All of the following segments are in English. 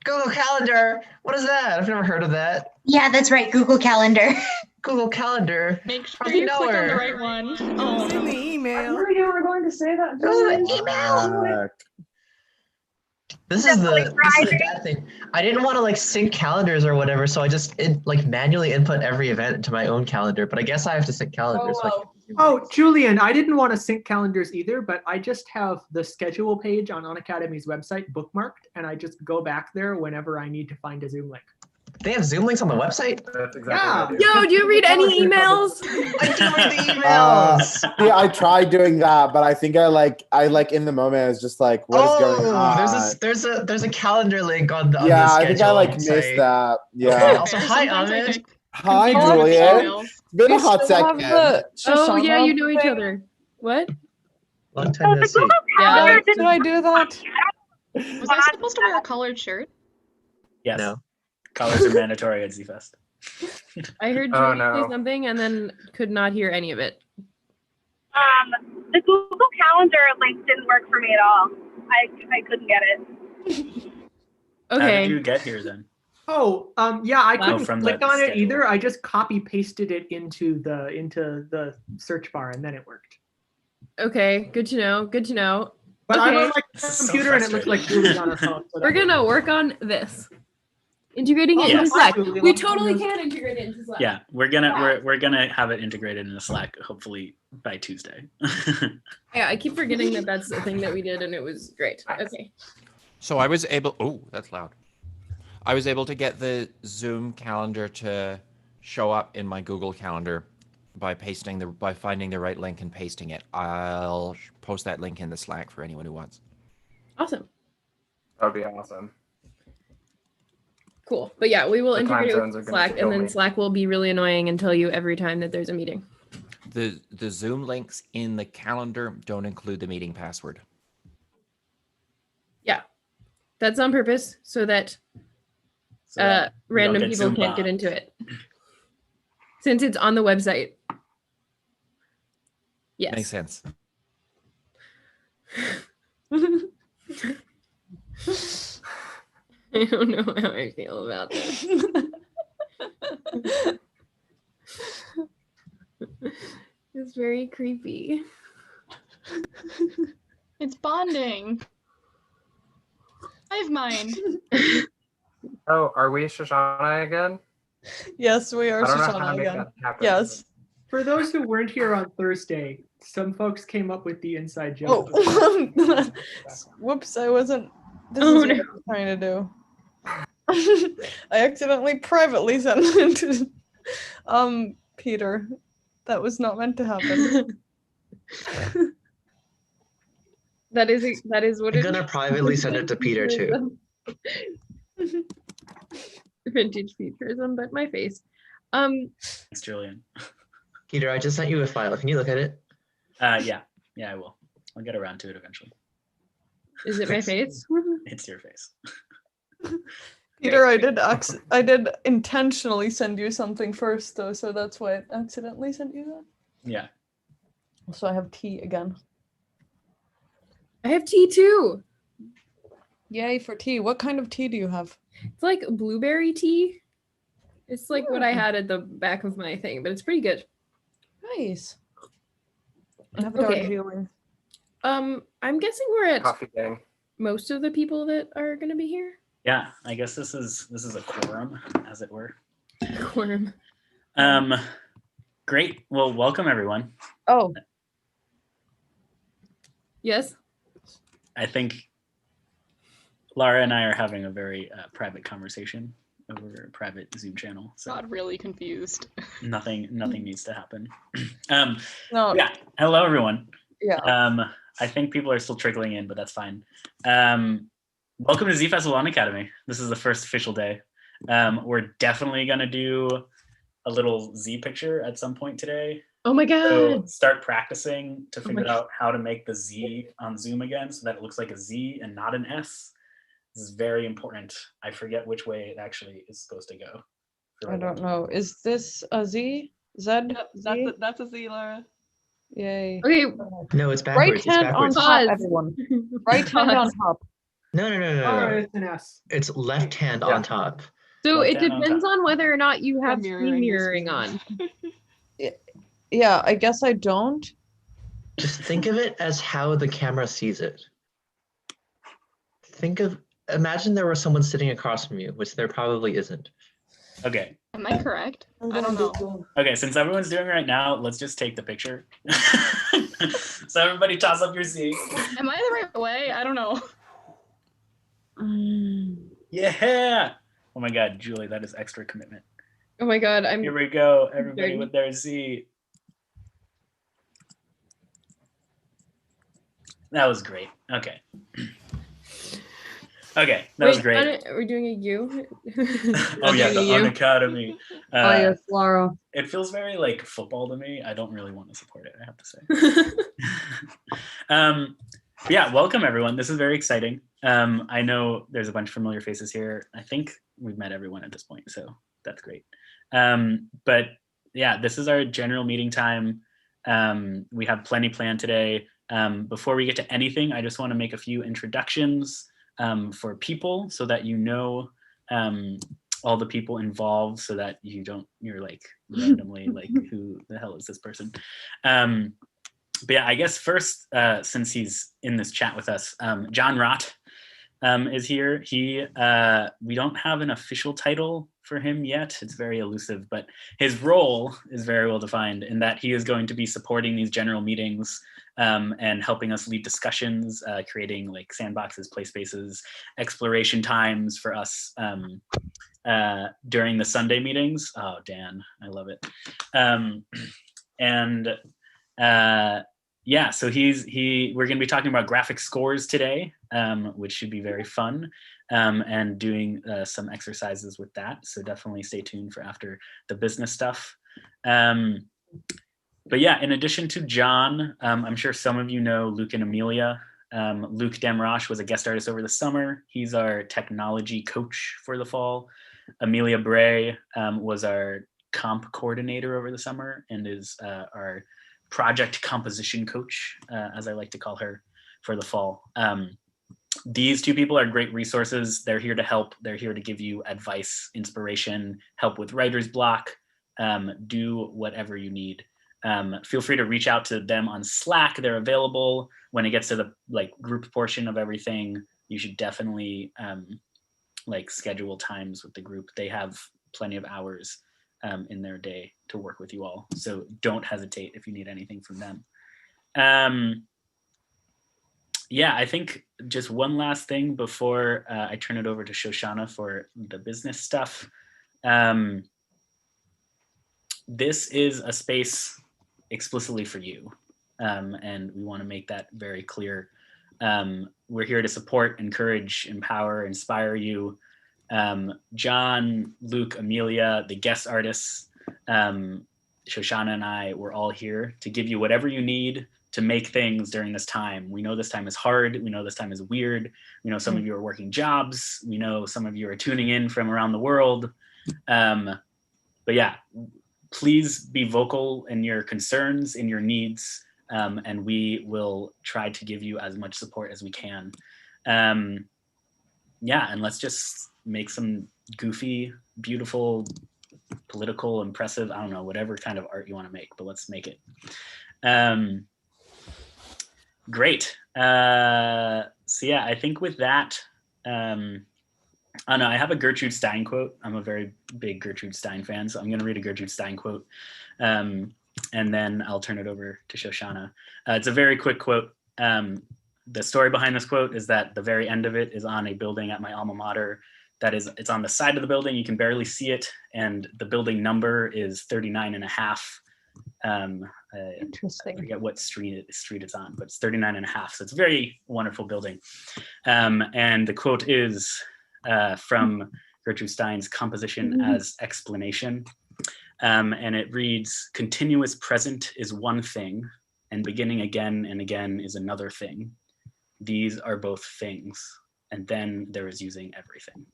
Google Calendar. What is that? I've never heard of that. Yeah, that's right. Google Calendar. Google Calendar. Make sure How'd you you know click on the her? right one. It was Oh, in the no. email. I knew you were going to say that. It was an Julie. email. Fuck. This is the bad thing. I didn't want to like sync calendars or whatever, so I just manually input every event into my own calendar. But I guess I have to sync calendars. So I can't do Oh, things. Julian, I didn't want to sync calendars either, but I just have the schedule page on Unacademy's website bookmarked, and I just go back there whenever I need to find a Zoom link. They have Zoom links on the website. That's exactly Yeah. what I do. Yo, do you read any emails? I do read the emails. Yeah, I tried doing that, but I think I in the moment I was just like, what is going on? there's a calendar link on the Yeah, on the I think I schedule like website. missed that. Okay, Yeah. also, Fair. hi, Sometimes I Ahmed. get Hi, confused with Julian. emails. It's been a We hot still have second. the Oh yeah, you Shoshana know each thing. other. What? Long time no see. Yeah. Did I do that? Was I supposed to wear a colored shirt? Yes. No. Colors are mandatory at ZFest. I heard Oh, Julie say no. something and then could not hear any of it. The Google Calendar link didn't work for me at all. I couldn't get it. How Okay. did you get here then? Oh, yeah, I Wow. couldn't From click the on it schedule. either. I just copy pasted it into the search bar, and then it worked. Okay. Good to know. Good to know. But I'm Okay. on my This is so computer, and it looks like frustrating. Julie's on her phone. So We're that- gonna work on this. Integrating it Oh, into yes. Slack. Julie, We long time totally no can integrate it into Slack. Yeah, we're gonna have it integrated into Slack hopefully by Tuesday. Yeah, I keep forgetting that that's the thing that we did and it was great. Okay. So I was able. Oh, that's loud. I was able to get the Zoom calendar to show up in my Google Calendar by finding the right link and pasting it. I'll post that link in the Slack for anyone who wants. Awesome. That would be awesome. Cool. But yeah, we will The time integrate it zones are with gonna Slack kill and then me. Slack will be really annoying and tell you every time that there's a meeting. The Zoom links in the calendar don't include the meeting password. Yeah. That's on purpose so that So that we don't random get people Zoom can't get bombed. into it. Since it's on the website. Yes. Makes sense. I don't know how I feel about this. It's very creepy. It's bonding. Hive mind. Oh, are we Shoshana again? Yes, we are I don't know how Shoshana to make again. that happen. Yes. For those who weren't here on Thursday, some folks came up with the inside joke. Oh, whoops! I wasn't. This Oh, is what I was trying to do. I accidentally privately sent it to Peter. That was not meant to happen. That is what I'm it gonna privately send it to Peter too. Vintage features on my face. Thanks, Julian. Peter, I just sent you a file. Can you look at it? Yeah, I will. I'll get around to it eventually. Is it my face? It's your face. Peter, I did intentionally send you something first though, so that's why I accidentally sent you that. Yeah. So I have tea again. I have tea too. Yay for tea. What kind of tea do you have? It's like blueberry tea. It's like what I had at the back of my thing, but it's pretty good. Nice. I have a dark Okay. feeling. I'm guessing we're at Coffee gang. most of the people that are gonna be here. Yeah, I guess this is a quorum, as it were. Quorum. Great. Well, welcome everyone. Oh, Yes. I think Lara and I are having a very private conversation over a private Zoom channel. So Got really confused. nothing needs to happen. no. Yeah. Hello everyone. Yeah. I think people are still trickling in, but that's fine. Welcome to Z Festival Academy. This is the first official day. We're definitely gonna do a little Z picture at some point today. Oh my So god. start practicing to my figure God. out how to make the Z on Zoom again so that it looks like a Z and not an S. This is very important. I forget which way it actually is supposed to go. I don't know. Is this a Z? Z? Z? That's a Z, Lara. Yay. Okay. No, it's Right backwards. It's hand on backwards. top, Pause. everyone. Right hand on top. No, no, no, no, Oh, no. it's an S. It's left hand Yeah. on top. So Left it hand on depends top. on whether or not you have I'm screen mirroring mirroring this on. Yeah, I guess I don't. Just think of it as how the camera sees it. Imagine there was someone sitting across from you, which there probably isn't. Okay. Am I correct? I don't know. Okay, since everyone's doing it right now, let's just take the picture. So everybody toss up your Z. Am I the right way? I don't know. Yeah. Oh my God, Julie, that is extra commitment. Oh my god, Here we go, everybody Good. with their Z. That was great. Okay. Okay, that was great. Are we doing a U? Oh yeah, the Doing a U? Unacademy. Oh yes, Laura. It feels very like football to me. I don't really want to support it, I have to say. Yeah, welcome everyone. This is very exciting. I know there's a bunch of familiar faces here. I think we've met everyone at this point, so that's great. But yeah, this is our general meeting time. We have plenty planned today. Before we get to anything, I just want to make a few introductions for people so that you know all the people involved, so that you're like randomly like, who the hell is this person? But yeah, I guess first, since he's in this chat with us, John Rott is here. We don't have an official title for him yet. It's very elusive, but his role is very well defined in that he is going to be supporting these general meetings and helping us lead discussions, creating like sandboxes, play spaces, exploration times for us during the Sunday meetings. Oh, Dan, I love it. Yeah, so we're going to be talking about graphic scores today, which should be very fun, and doing some exercises with that. So definitely stay tuned for after the business stuff. But yeah, in addition to John, I'm sure some of you know Luke and Amelia. Luke Demrosh was a guest artist over the summer. He's our technology coach for the fall. Amelia Bray was our comp coordinator over the summer and is our project composition coach, as I like to call her, for the fall. These two people are great resources. They're here to help. They're here to give you advice, inspiration, help with writer's block, do whatever you need. Feel free to reach out to them on Slack. They're available. When it gets to the like group portion of everything, you should definitely like schedule times with the group. They have plenty of hours in their day to work with you all. So don't hesitate if you need anything from them. Yeah, I think just one last thing before I turn it over to Shoshana for the business stuff. This is a space explicitly for you. And we want to make that very clear. We're here to support, encourage, empower, inspire you. John, Luke, Amelia, the guest artists, Shoshana and I, we're all here to give you whatever you need to make things during this time. We know this time is hard. We know this time is weird. We know some of you are working jobs. We know some of you are tuning in from around the world. But yeah, please be vocal in your concerns, in your needs, and we will try to give you as much support as we can. Yeah, and let's just make some goofy, beautiful, political, impressive, I don't know, whatever kind of art you want to make, but let's make it. Great. So yeah, I think with that, I don't know, I have a Gertrude Stein quote. I'm a very big Gertrude Stein fan, so I'm going to read a Gertrude Stein quote, and then I'll turn it over to Shoshana. It's a very quick quote. The story behind this quote is that the very end of it is on a building at my alma mater. It's on the side of the building. You can barely see it. And the building number is 39 and a half. Interesting. I forget what street it's on, but it's 39 and a half. So it's a very wonderful building. And the quote is from Gertrude Stein's Composition as Explanation. And it reads, "Continuous present is one thing, and beginning again and again is another thing. These are both things, and then there is using everything."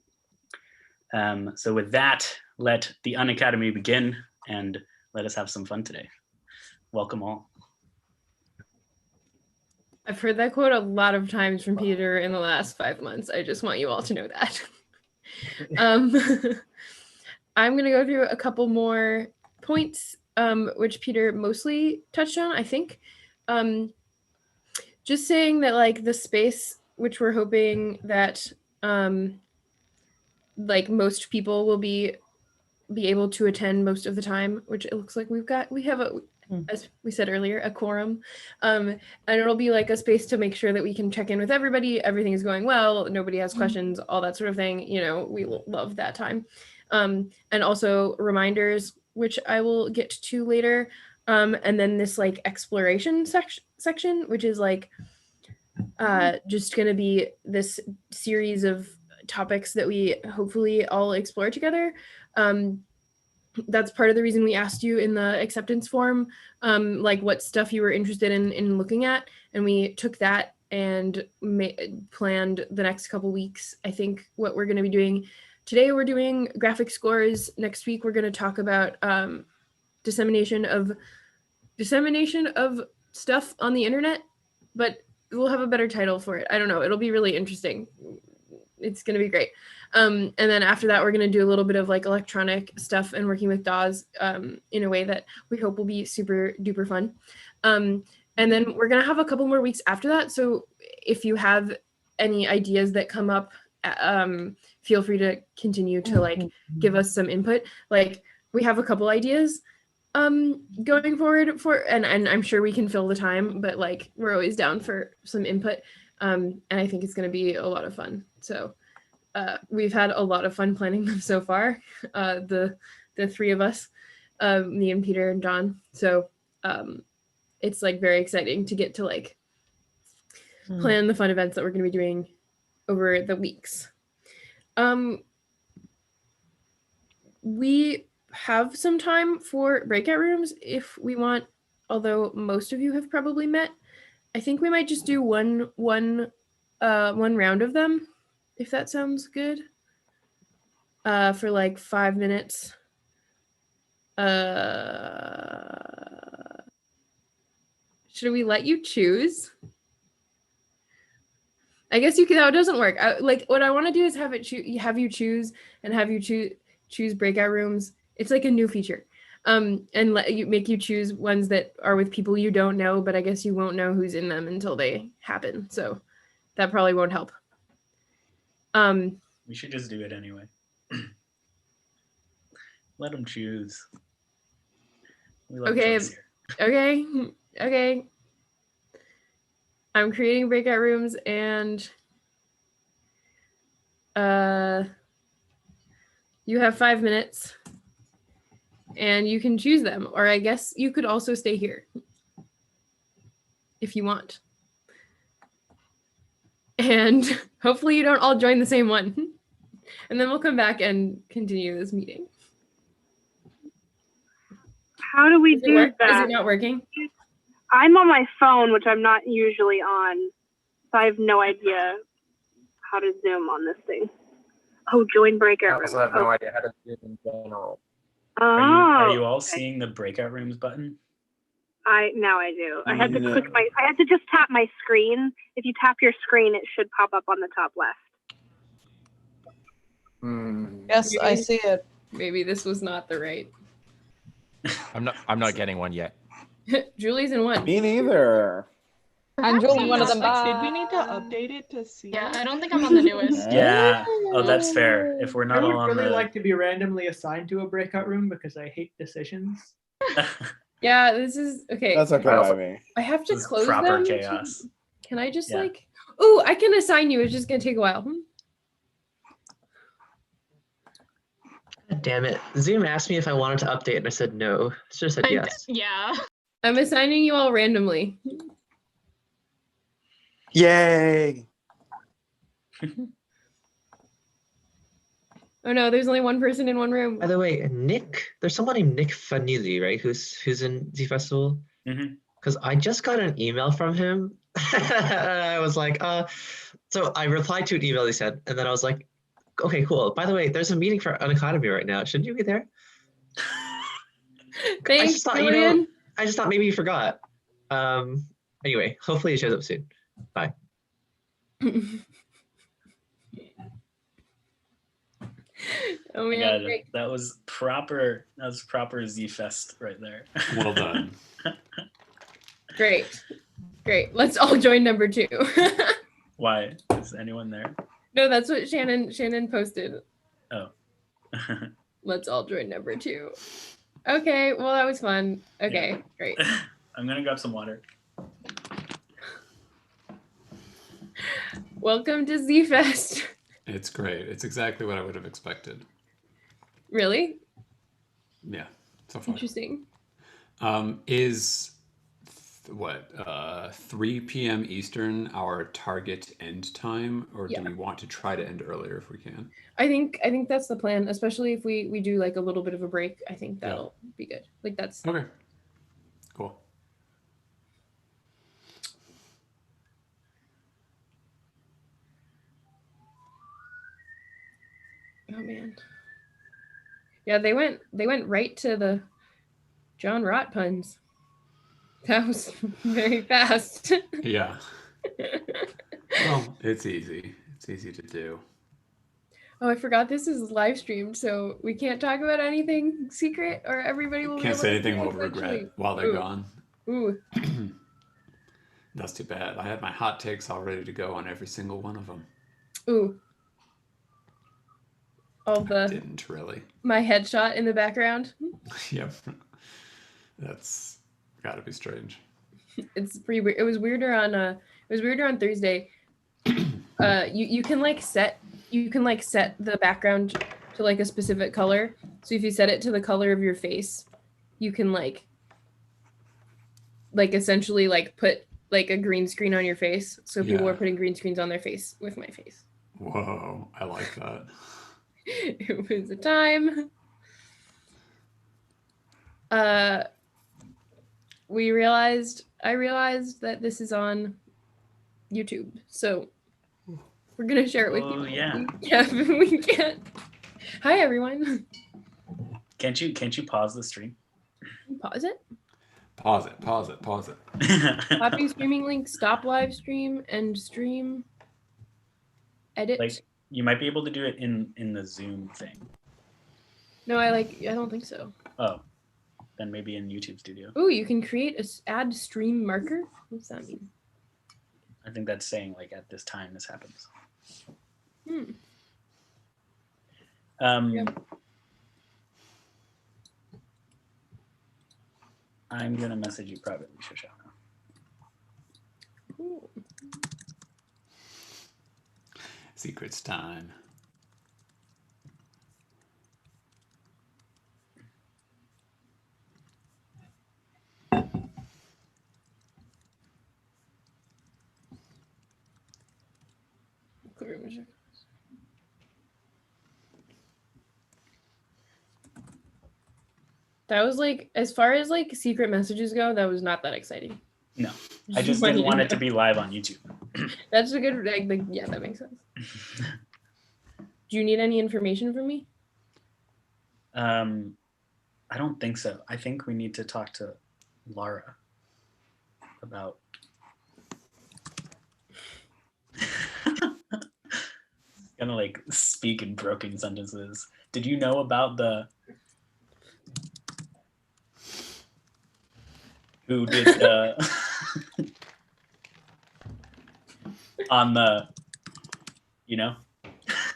So with that, let the Unacademy begin, and let us have some fun today. Welcome all. I've heard that quote a lot of times from Peter in the last 5 months. I just want you all to know that. I'm going to go through a couple more points, which Peter mostly touched on, I think. Just saying that like the space, which we're hoping that like most people will be able to attend most of the time, which it looks like we have as we said earlier, a quorum, and it'll be like a space to make sure that we can check in with everybody, everything is going well, nobody has questions, all that sort of thing. You know, we love that time. And also reminders, which I will get to later. And then this like exploration section, which is like just going to be this series of topics that we hopefully all explore together. That's part of the reason we asked you in the acceptance form, like what stuff you were interested in looking at. And we took that and planned the next couple weeks. I think what we're going to be doing today, we're doing graphic scores. Next week, we're going to talk about dissemination of stuff on the internet, but we'll have a better title for it. I don't know. It'll be really interesting. It's going to be great. And then after that, we're going to do a little bit of like electronic stuff and working with DAWs in a way that we hope will be super duper fun. And then we're going to have a couple more weeks after that. So if you have any ideas that come up, feel free to continue to like give us some input. Like we have a couple ideas going forward and I'm sure we can fill the time, but like we're always down for some input. And I think it's going to be a lot of fun. So we've had a lot of fun planning them so far, the three of us, me and Peter and John. So it's like very exciting to get to like plan the fun events that we're going to be doing over the weeks. We have some time for breakout rooms if we want, although most of you have probably met. I think we might just do one round of them, if that sounds good, for like 5 minutes. Should we let you choose? I guess you can. No, it doesn't work. Like what I want to do is have you choose breakout rooms. It's like a new feature, and make you choose ones that are with people you don't know, but I guess you won't know who's in them until they happen. So that probably won't help. We should just do it anyway. Let them choose. We love choice here. Okay. I'm creating breakout rooms and you have 5 minutes and you can choose them, or I guess you could also stay here if you want. And hopefully you don't all join the same one. And then we'll come back and continue this meeting. How do we do that? Is it not working? I'm on my phone, which I'm not usually on, so I have no idea how to Zoom on this thing. Oh, join breakout room. I also have no idea how to Zoom in general. Oh, are you all seeing the breakout rooms button? Now I do. I had to I had to just tap my screen. If you tap your screen, it should pop up on the top left. Yes, I see it. Maybe this was not the right. I'm not getting one yet. Julie's in one. Me neither. I'm Julie, one of them. Did we need to update it to see? Yeah, I don't think I'm on the newest. Yeah. Oh, that's fair. If we're I not would all on really the... like to be randomly assigned to a breakout room because I hate decisions. Yeah, this is okay. That's okay by me. I have to This is close proper them. chaos. Can I just Yeah. like? Oh, I can assign you. It's just gonna take a while. God damn it. Zoom asked me if I wanted to update and I said no. It's just said yes. Yeah. I'm assigning you all randomly. Yay! Oh no, there's only one person in one room. By the way, Nick, there's someone named Nick Fanili, right? Who's in Z Festival? Because I just got an email from him. I was like, so I replied to an email he sent, and then I was like, okay, cool. By the way, there's a meeting for Unacademy right now. Shouldn't you be there? Thanks, Julian. I just thought maybe you forgot. Anyway, hopefully it shows up soon. Bye. Oh I man, got it. great. That was proper Z-Fest right there. Well done. Great. Let's all join number 2. Why? Is anyone there? No, that's what Shannon posted. Oh. Let's all join number 2. Okay, well that was fun. Okay, great. I'm gonna grab some water. Welcome to Z-Fest. It's great. It's exactly what I would have expected. Really? Yeah, so far. Interesting. Is 3 p.m. Eastern our target end time, or do we want to try to end earlier if we can? I think that's the plan, especially if we do like a little bit of a break. I think that'll be good. Like that's okay. Cool. Oh man. Yeah, they went right to the John Rott puns. That was very fast. Yeah. Well, it's easy. It's easy to do. Oh, I forgot this is live streamed, so we can't talk about anything secret, or everybody will. Can't say anything we'll regret while they're gone. Ooh. That's too bad. I had my hot takes all ready to go on every single one of them. Ooh. All the. Didn't really. My headshot in the background. Yep. That's gotta be strange. It's pretty weird. It was weirder on Thursday. You can set the background to like a specific color. So if you set it to the color of your face, you can like essentially like put like a green screen on your face. So people were putting green screens on their face with my face. Whoa, I like that. It was a time. I realized that this is on YouTube, so we're gonna share it with you. Yeah. Yeah, we can't. Hi everyone. Can't you pause the stream? Pause it. Pause it. Copy streaming link. Stop live stream. End stream. Edit. Like you might be able to do it in the Zoom thing. No, I don't think so. Oh, then maybe in YouTube Studio. Ooh, you can create add stream marker. What's that mean? I think that's saying like at this time this happens. Yeah. I'm gonna message you privately, Shoshana. Ooh. Secrets time. That was like, as far as like secret messages go, that was not that exciting. No, I just didn't want it to be live on YouTube. That's a good, yeah, that makes sense. Do you need any information from me? I don't think so. I think we need to talk to Laura about gonna like speak in broken sentences. Did you know about the who did the on the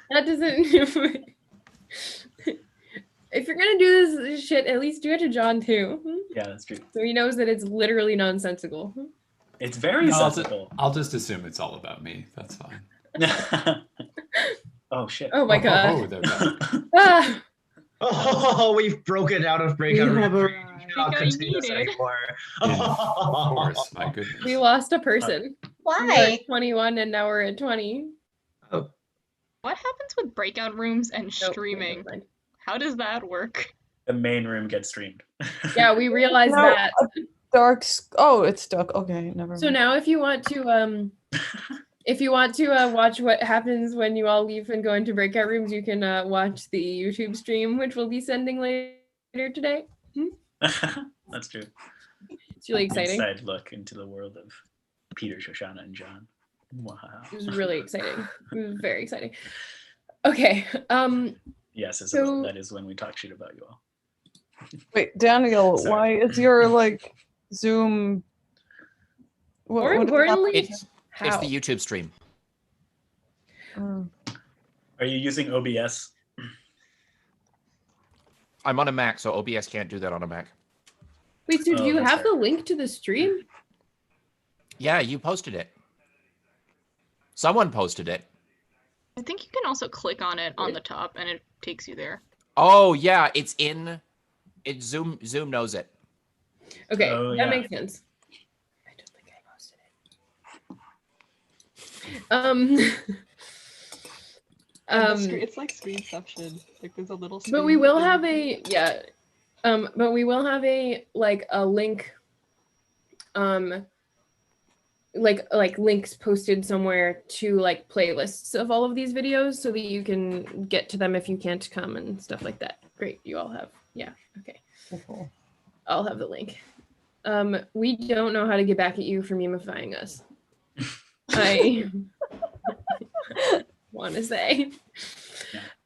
that doesn't if you're gonna do this shit, at least do it to John too. Yeah, that's true. So he knows that it's literally nonsensical. It's very sensical. I'll just assume it's all about me. That's fine. Oh shit. Oh my god. Oh, they're back. Ah. Oh, we've broken out of breakout room. We cannot Got continue this yeeted. anymore. Of course, my goodness. We lost a person. We were Why? at 21 and now we're at 20. Oh, What happens with breakout rooms and Nope, streaming? never mind. How does that work? The main room gets streamed. Yeah, we realized No, that. Oh, it's stuck. Okay, never mind. So now if you want to watch what happens when you all leave and go into breakout rooms, you can watch the YouTube stream, which we'll be sending later today. That's true. It's really exciting. Inside look into the world of Peter, Shoshana, and John. Wow. It was really exciting. It was very exciting. Okay. Yes, Isabel, that is when we talk shit about you all. Wait, Daniel, Sorry. why is your like Zoom? More importantly, It's how? the YouTube stream. Are you using OBS? I'm on a Mac, so OBS can't do that on a Mac. Wait, so do Oh, you that's have fair. the link to the stream? Yeah, you posted it. Someone posted it. I think you can also click on it on the top and it takes you there. Oh yeah, it's in. It Zoom knows it. Okay, Oh, that yeah. makes sense. I don't think I posted it. It's like Screenception. Like there's a little. But we will have screen a but we will have a link, like links posted somewhere to like playlists of all of these videos so that you can get to them if you can't come and stuff like that. Great, you all have. Yeah, okay. I'll have the link. We don't know how to get back at you for memifying us. I want to say.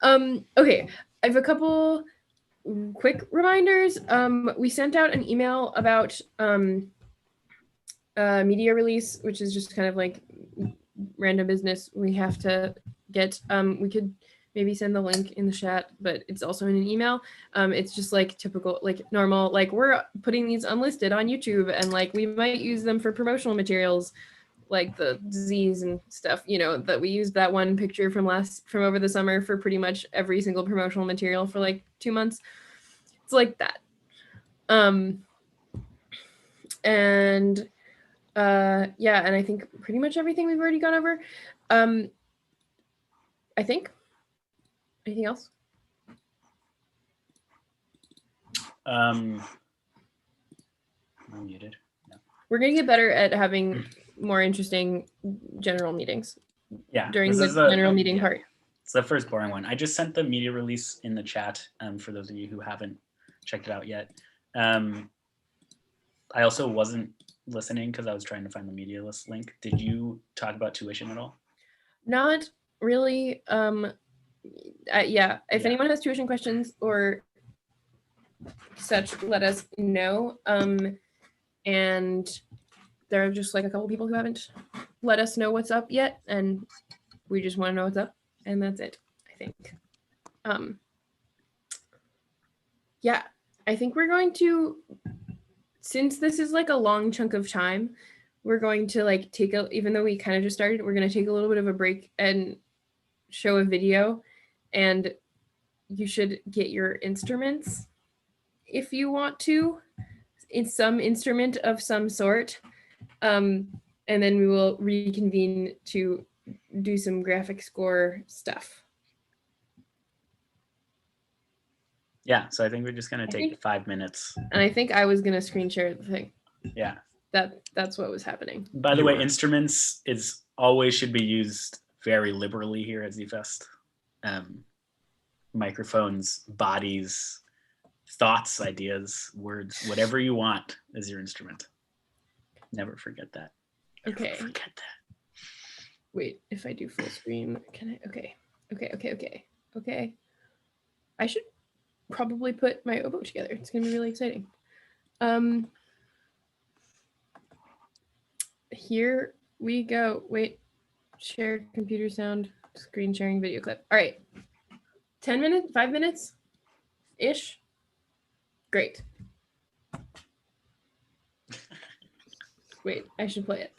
Okay, I have a couple quick reminders. We sent out an email about media release, which is just kind of like random business we have to get. We could maybe send the link in the chat, but it's also in an email. It's just like typical, like normal, like we're putting these unlisted on YouTube and like we might use them for promotional materials like the Z's and stuff, you know, that we used that one picture from over the summer for pretty much every single promotional material for like 2 months. It's like that. And I think pretty much everything we've already gone over. I think. Anything else? I'm muted. No. We're gonna get better at having more interesting general meetings. Yeah. During this the is the general meeting part. It's the first boring one. I just sent the media release in the chat for those of you who haven't checked it out yet. I also wasn't listening because I was trying to find the media list link. Did you talk about tuition at all? Not really. If anyone has tuition questions or such, let us know. And there are just like a couple people who haven't let us know what's up yet, and we just want to know what's up, and that's it, I think. I think we're going to, since this is like a long chunk of time, we're going to like even though we kind of just started, we're going to take a little bit of a break and show a video, and you should get your instruments if you want to. It's some instrument of some sort. And then we will reconvene to do some graphic score stuff. Yeah, so I think we're just gonna take 5 minutes. And I think I was gonna screen share the thing. Yeah. That's what was happening. By the way, instruments always should be used very liberally here at ZFest. Microphones, bodies, thoughts, ideas, words, whatever you want is your instrument. Never forget that. Okay. Never forget that. Wait, if I do full screen, can I? Okay. I should probably put my oboe together. It's gonna be really exciting. Here we go. Wait, share computer sound, screen sharing video clip. All right. 10 minutes, 5 minutes ish. Great. Wait, I should play it.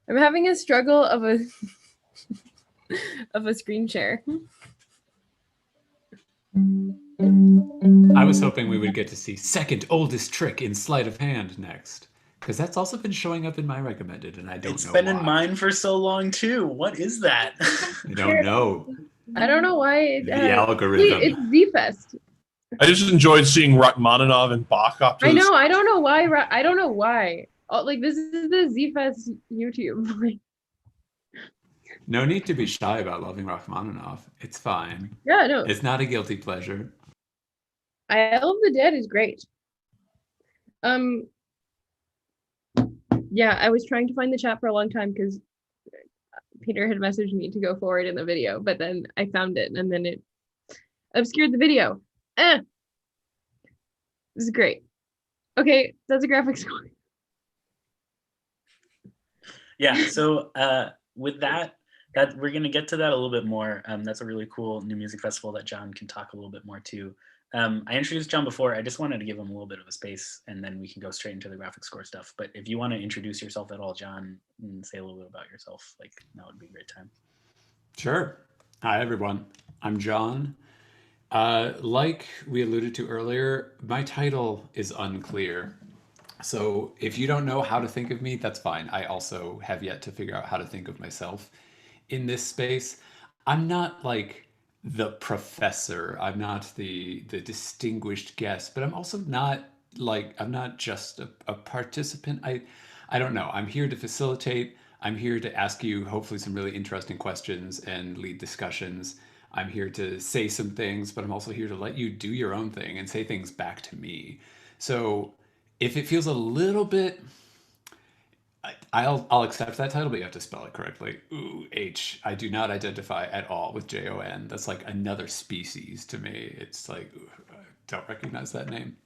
I'm having a struggle of a of a screen share. I was hoping we would get to see second oldest trick in sleight of hand next, because that's also been showing up in my recommended, and I don't know. It's been in mine for so long too. What is that? I don't know. I don't know why. The algorithm. It's Z-Fest. I just enjoyed seeing Rachmaninoff and Bach up to I know. I don't know why. I don't know why. Oh, like this is the Z-Fest YouTube. No need to be shy about loving Rachmaninoff. It's fine. Yeah, no. It's not a guilty pleasure. Isle of the Dead is great. Yeah, I was trying to find the chat for a long time because Peter had messaged me to go forward in the video, but then I found it and then it obscured the video. This is great. Okay, that's a graphics score. Yeah, so with that we're gonna get to that a little bit more. That's a really cool new music festival that John can talk a little bit more to. I introduced John before. I just wanted to give him a little bit of a space, and then we can go straight into the graphic score stuff. But if you want to introduce yourself at all, John, and say a little bit about yourself, like that would be a great time. Sure. Hi, everyone. I'm John. Like we alluded to earlier, my title is unclear. So if you don't know how to think of me, that's fine. I also have yet to figure out how to think of myself in this space. I'm not like the professor. I'm not the distinguished guest, but I'm also not like, I'm not just a participant. I don't know. I'm here to facilitate. I'm here to ask you hopefully some really interesting questions and lead discussions. I'm here to say some things, but I'm also here to let you do your own thing and say things back to me. So if it feels a little bit, I'll accept that title, but you have to spell it correctly. Ooh, H. I do not identify at all with Jon. That's like another species to me. It's like, ooh, I don't recognize that name.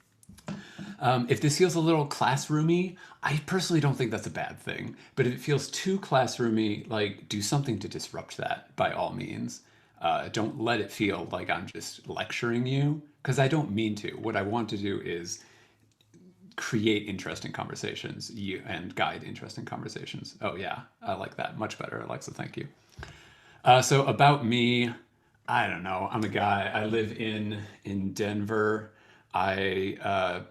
If this feels a little classroomy, I personally don't think that's a bad thing. But if it feels too classroomy, like do something to disrupt that by all means. Don't let it feel like I'm just lecturing you, because I don't mean to. What I want to do is create interesting conversations and guide interesting conversations. Oh yeah, I like that. Much better, Alexa, thank you. So about me, I don't know. I'm a guy, I live in Denver. I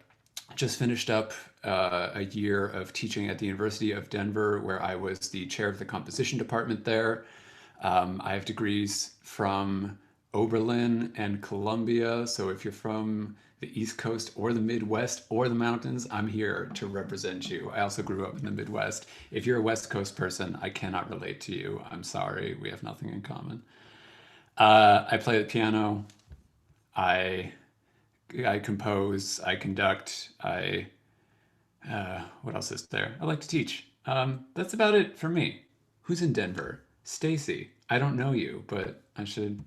just finished up a year of teaching at the University of Denver, where I was the chair of the composition department there. I have degrees from Oberlin and Columbia. So if you're from the East Coast or the Midwest or the mountains, I'm here to represent you. I also grew up in the Midwest. If you're a West Coast person, I cannot relate to you. I'm sorry, we have nothing in common. I play the piano. I compose, I conduct, what else is there? I like to teach. That's about it for me. Who's in Denver? Stacy. I don't know you, but I should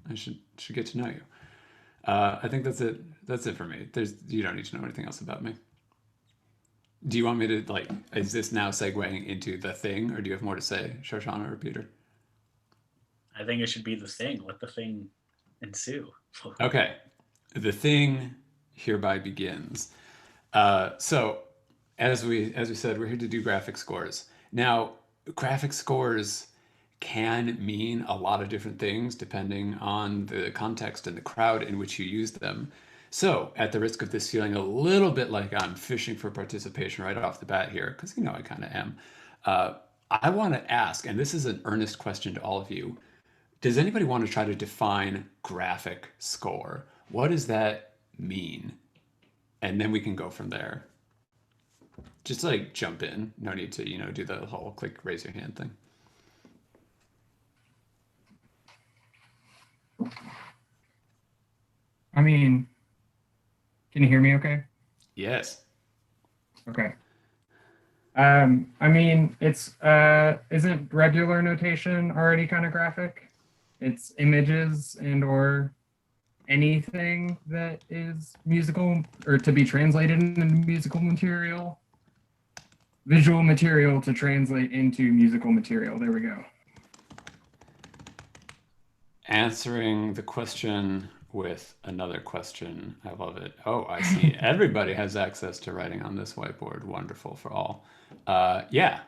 get to know you. I think that's it. That's it for me. You don't need to know anything else about me. Do you want me to, like, is this now segueing into the thing, or do you have more to say, Shoshana or Peter? I think it should be the thing. Let the thing ensue. Okay. The thing hereby begins. So as we said, we're here to do graphic scores. Now, graphic scores can mean a lot of different things depending on the context and the crowd in which you use them. So at the risk of this feeling a little bit like I'm fishing for participation right off the bat here, because I kind of am, I want to ask, and this is an earnest question to all of you, does anybody want to try to define graphic score? What does that mean? And then we can go from there. Just like jump in. No need to, do the whole click, raise your hand thing. I mean, can you hear me okay? Yes. Okay. I mean, it's, isn't regular notation already kind of graphic? It's images and or anything that is musical or to be translated into musical material. Visual material to translate into musical material. There we go. Answering the question with another question. I love it. Oh, I see. Everybody has access to writing on this whiteboard. Wonderful for all. Yeah,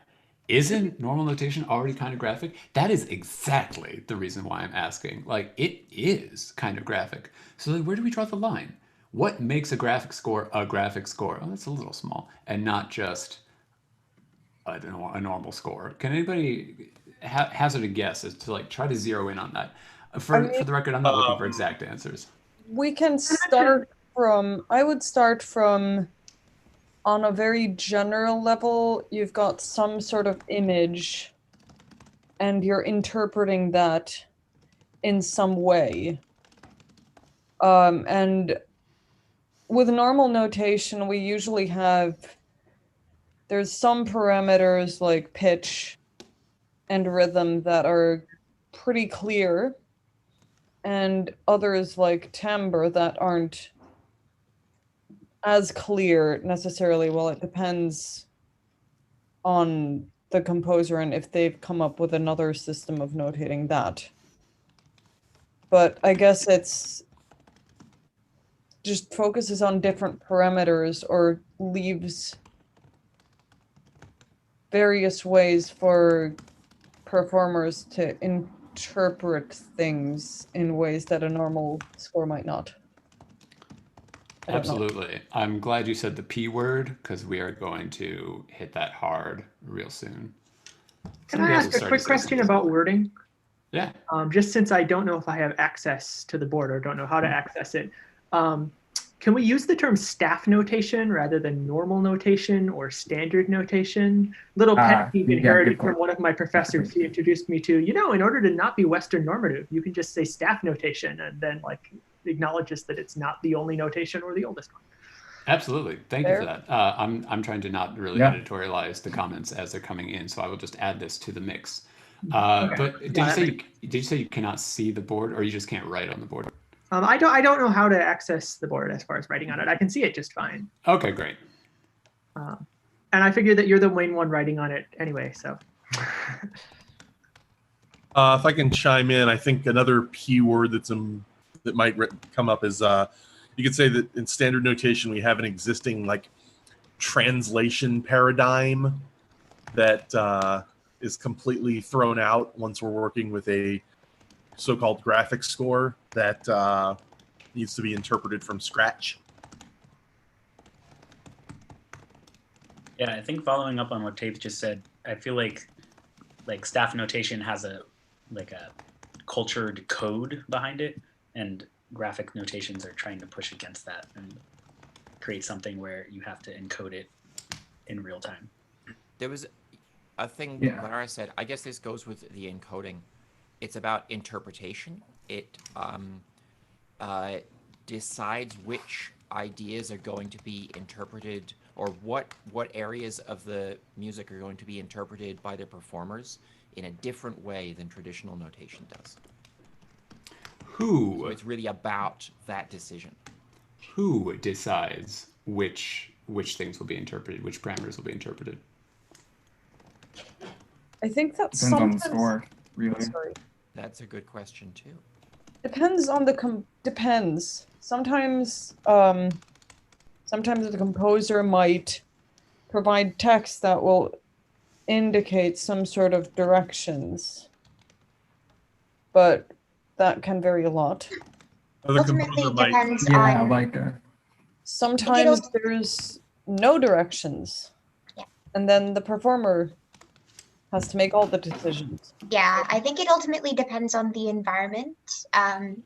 Isn't normal notation already kind of graphic? That is exactly the reason why I'm asking. Like, it is kind of graphic. So like, where do we draw the line? What makes a graphic score a graphic score? Oh, that's a little small. And not just a normal score. Can anybody hazard a guess as to like try to zero in on that? For the record, I'm not looking for exact answers. We can start from, I would start from, on a very general level, you've got some sort of image and you're interpreting that in some way. And with normal notation, we usually have, there's some parameters like pitch and rhythm that are pretty clear, and others like timbre that aren't as clear necessarily. Well, it depends on the composer and if they've come up with another system of notating that. But I guess it's just focuses on different parameters or leaves various ways for performers to interpret things in ways that a normal score might not. Absolutely. I'm glad you said the P word, because we are going to hit that hard real soon. Can I ask a quick question about wording? Yeah. Just since I don't know if I have access to the board or don't know how to access it, can we use the term staff notation rather than normal notation or standard notation? Little pet peeve inherited from one of my professors. He introduced me to, in order to not be Western normative, you can just say staff notation and then like acknowledges that it's not the only notation or the oldest one. Absolutely. Thank you for that. I'm trying to not really editorialize the comments as they're coming in, so I will just add this to the mix. But did you say you cannot see the board, or you just can't write on the board? I don't know how to access the board as far as writing on it. I can see it just fine. Okay, great. And I figured that you're the main one writing on it anyway, so. If I can chime in, I think another P word that might come up is you could say that in standard notation we have an existing like translation paradigm that is completely thrown out once we're working with a so-called graphic score that needs to be interpreted from scratch. Yeah, I think following up on what Tate just said, I feel like staff notation has a cultured code behind it, and graphic notations are trying to push against that and create something where you have to encode it in real time. There was a thing Lara said, I guess this goes with the encoding. It's about interpretation. It decides which ideas are going to be interpreted, or what areas of the music are going to be interpreted by the performers in a different way than traditional notation does. So it's really about that decision. Who decides which things will be interpreted, which parameters will be interpreted? I think that's depends on the score, really. Sorry. That's a good question too. Depends on the depends. Sometimes the composer might provide text that will indicate some sort of directions, but that can vary a lot. Ultimately, it depends on. Sometimes there's no directions, and then the performer has to make all the decisions. Yeah, I think it ultimately depends on the environment.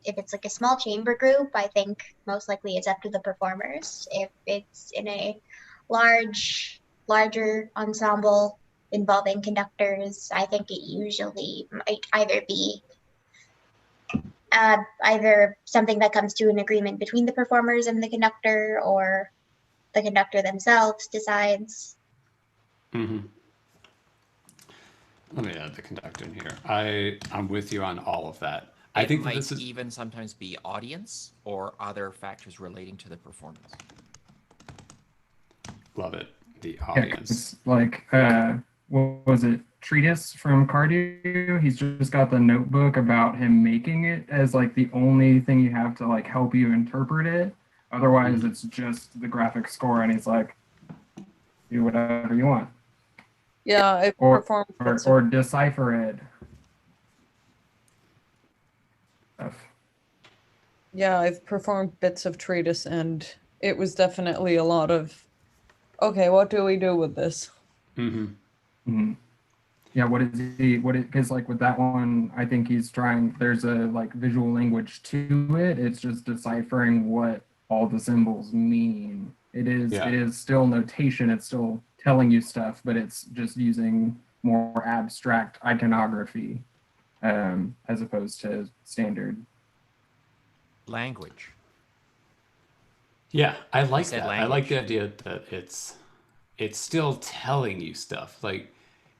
If it's like a small chamber group, I think most likely it's up to the performers. If it's in a larger ensemble involving conductors, I think it usually might either be either something that comes to an agreement between the performers and the conductor, or the conductor themselves decides. Mm-hmm. Let me add the conductor in here. I'm with you on all of that. I think might this is even sometimes be audience or other factors relating to the performance. Love it. The Yeah, audience. it's like what was it? Treatise from Cardew. He's just got the notebook about him making it as like the only thing you have to like help you interpret it. Otherwise, it's just the graphic score, and he's like, do whatever you want. Yeah, I or performed or decipher it. Yeah, I've performed bits of Treatise, and it was definitely a lot of, okay, what do we do with this? Yeah, what is he? Because like with that one, I think he's trying. There's a like visual language to it. It's just deciphering what all the symbols mean. It is still notation. It's still telling you stuff, but it's just using more abstract iconography as opposed to standard language. Yeah, I like said that. language. I like the idea that it's still telling you stuff. Like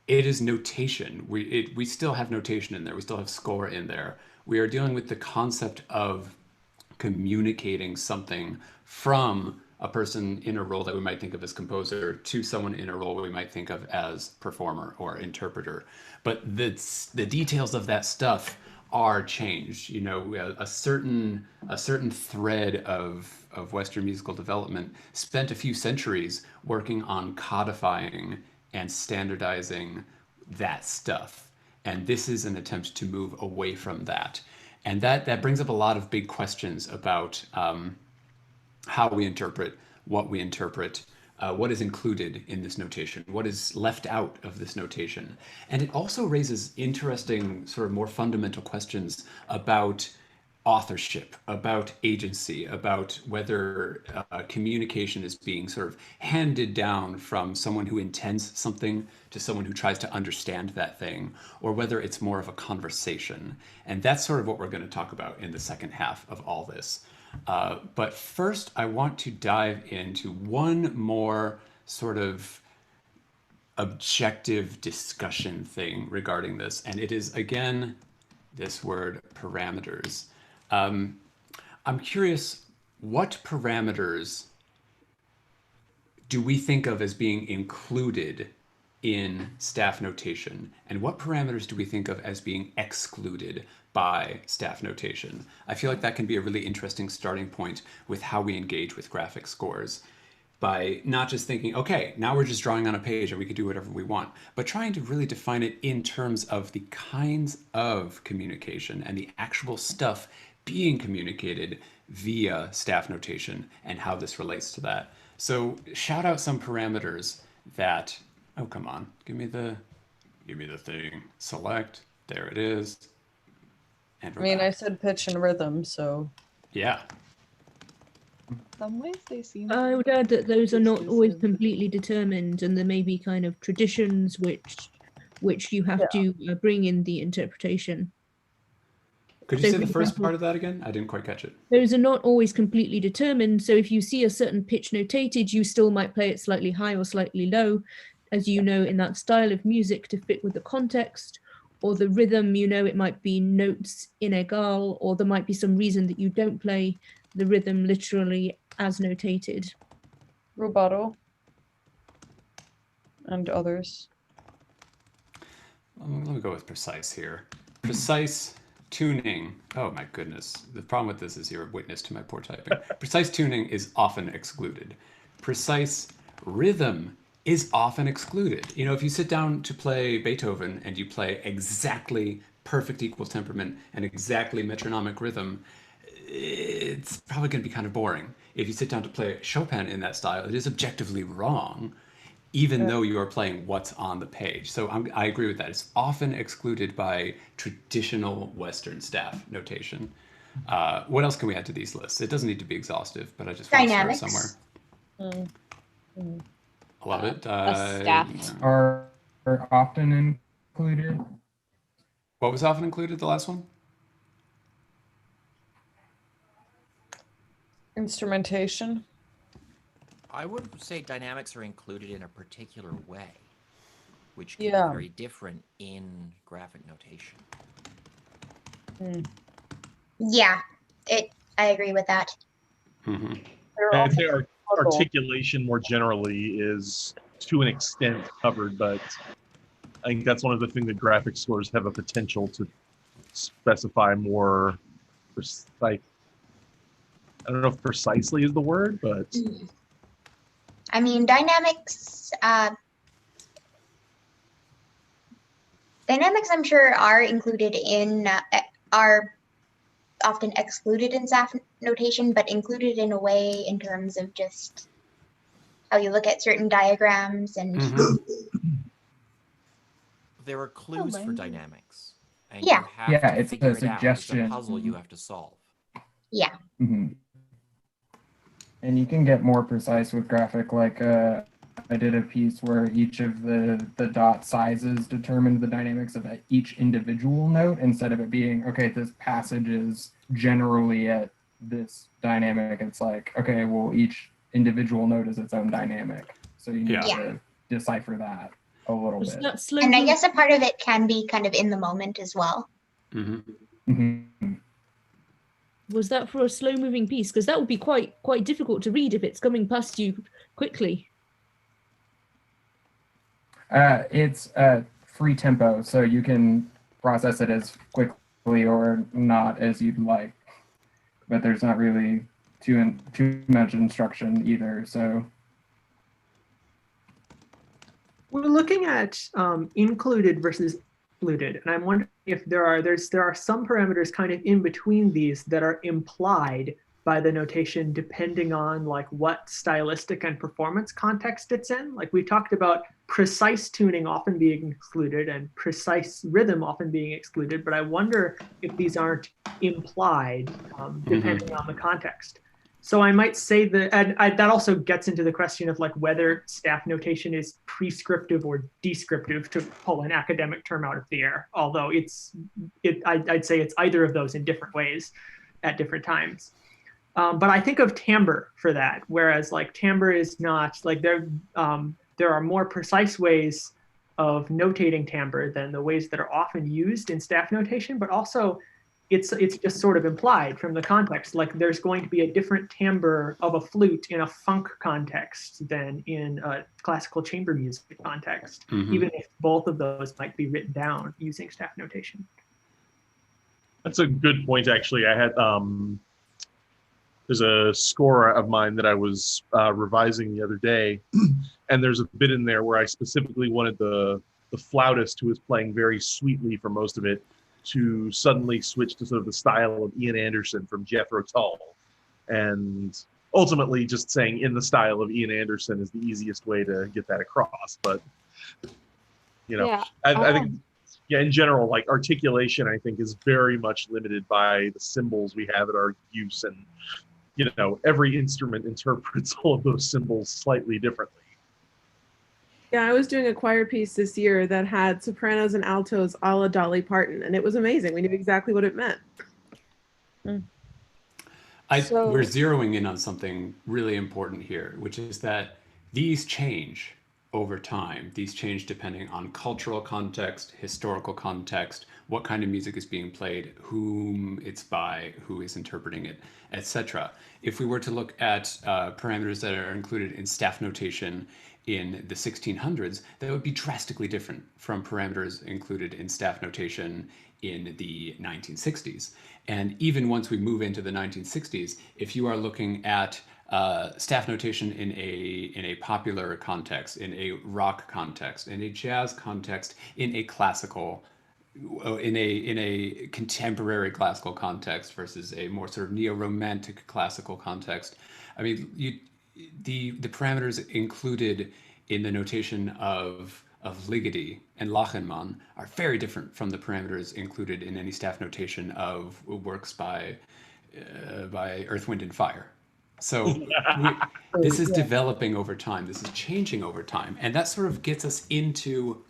it is notation. We still have notation in there. We still have score in there. We are dealing with the concept of communicating something from a person in a role that we might think of as composer to someone in a role we might think of as performer or interpreter. But the details of that stuff are changed. You know, a certain thread of Western musical development spent a few centuries working on codifying and standardizing that stuff. And this is an attempt to move away from that. And that brings up a lot of big questions about how we interpret, what we interpret, what is included in this notation, what is left out of this notation. And it also raises interesting, sort of more fundamental questions about authorship, about agency, about whether communication is being sort of handed down from someone who intends something to someone who tries to understand that thing, or whether it's more of a conversation. And that's sort of what we're going to talk about in the second half of all this. But first, I want to dive into one more sort of objective discussion thing regarding this. And it is, again, this word parameters. I'm curious, what parameters do we think of as being included in staff notation? And what parameters do we think of as being excluded by staff notation? I feel like that can be a really interesting starting point with how we engage with graphic scores, by not just thinking, okay, now we're just drawing on a page and we can do whatever we want, but trying to really define it in terms of the kinds of communication and the actual stuff being communicated via staff notation and how this relates to that. So shout out some parameters that, oh, come on, give me the thing, select, there it is. And I mean, I said pitch and rhythm, so. Yeah. Some ways they seem. I would add that those are not always completely determined, and there may be kind of traditions which you have to bring in the interpretation. Could you say the first part of that again? I didn't quite catch it. Those are not always completely determined. So if you see a certain pitch notated, you still might play it slightly high or slightly low, as you know, in that style of music to fit with the context. Or the rhythm, you know, it might be notes inegal, or there might be some reason that you don't play the rhythm literally as notated. Rubato and others. Let me go with precise here. Precise tuning. Oh my goodness. The problem with this is you're a witness to my poor typing. Precise tuning is often excluded. Precise rhythm is often excluded. You know, if you sit down to play Beethoven and you play exactly perfect equal temperament and exactly metronomic rhythm, it's probably going to be kind of boring. If you sit down to play Chopin in that style, it is objectively wrong, even though you are playing what's on the page. So I agree with that. It's often excluded by traditional Western staff notation. What else can we add to these lists? It doesn't need to be exhaustive, but I just want to start somewhere. I love it. Staff are often included. What was often included, the last one? Instrumentation. I would say dynamics are included in a particular way, which can be very different in graphic notation. Yeah, I agree with that. Mm-hmm. I'd say articulation more generally is to an extent covered, but I think that's one of the things that graphic scores have a potential to specify more precise. I don't know if precisely is the word, but I mean, dynamics, Dynamics, I'm sure, are included in, are often excluded in staff notation, but included in a way in terms of just how you look at certain diagrams and. There are clues for dynamics. And Yeah. you have Yeah, to it's figure a it out. It's a suggestion. puzzle you have to solve. Yeah. Mm-hmm. And you can get more precise with graphic. Like I did a piece where each of the dot sizes determined the dynamics of each individual note, instead of it being, okay, this passage is generally at this dynamic. It's like, okay, well, each individual note is its own dynamic. So you need to decipher that a little bit. And I guess a part of it can be kind of in the moment as well. Was that for a slow moving piece? Because that would be quite difficult to read if it's coming past you quickly. It's free tempo, so you can process it as quickly or not as you'd like. But there's not really too much instruction either. So we're looking at included versus excluded, and I'm wondering if there are some parameters kind of in between these that are implied by the notation, depending on like what stylistic and performance context it's in. Like we talked about precise tuning often being excluded and precise rhythm often being excluded, but I wonder if these aren't implied depending on the context. So I might say that, and that also gets into the question of like whether staff notation is prescriptive or descriptive, to pull an academic term out of the air. Although I'd say it's either of those in different ways at different times. But I think of timbre for that, whereas like timbre is not like there are more precise ways of notating timbre than the ways that are often used in staff notation, but also it's just sort of implied from the context. Like there's going to be a different timbre of a flute in a funk context than in a classical chamber music context, even if both of those might be written down using staff notation. That's a good point, actually. I had there's a score of mine that I was revising the other day, and there's a bit in there where I specifically wanted the flautist, who was playing very sweetly for most of it, to suddenly switch to sort of the style of Ian Anderson from Jethro Tull. And ultimately just saying in the style of Ian Anderson is the easiest way to get that across. But, you know, I think, in general, like articulation, I think, is very much limited by the symbols we have at our use. And, you know, every instrument interprets all of those symbols slightly differently. Yeah, I was doing a choir piece this year that had sopranos and altos a la Dolly Parton, and it was amazing. We knew exactly what it meant. We're zeroing in on something really important here, which is that these change over time. These change depending on cultural context, historical context, what kind of music is being played, whom it's by, who is interpreting it, etc. If we were to look at parameters that are included in staff notation in the 1600s, that would be drastically different from parameters included in staff notation in the 1960s. And even once we move into the 1960s, if you are looking at staff notation in a popular context, in a rock context, in a jazz context, in a classical, in a contemporary classical context versus a more sort of neo-romantic classical context, I mean, the parameters included in the notation of Ligeti and Lachenmann are very different from the parameters included in any staff notation of works by Earth, Wind, and Fire. So this is developing over time. This is changing over time. And that sort of gets us into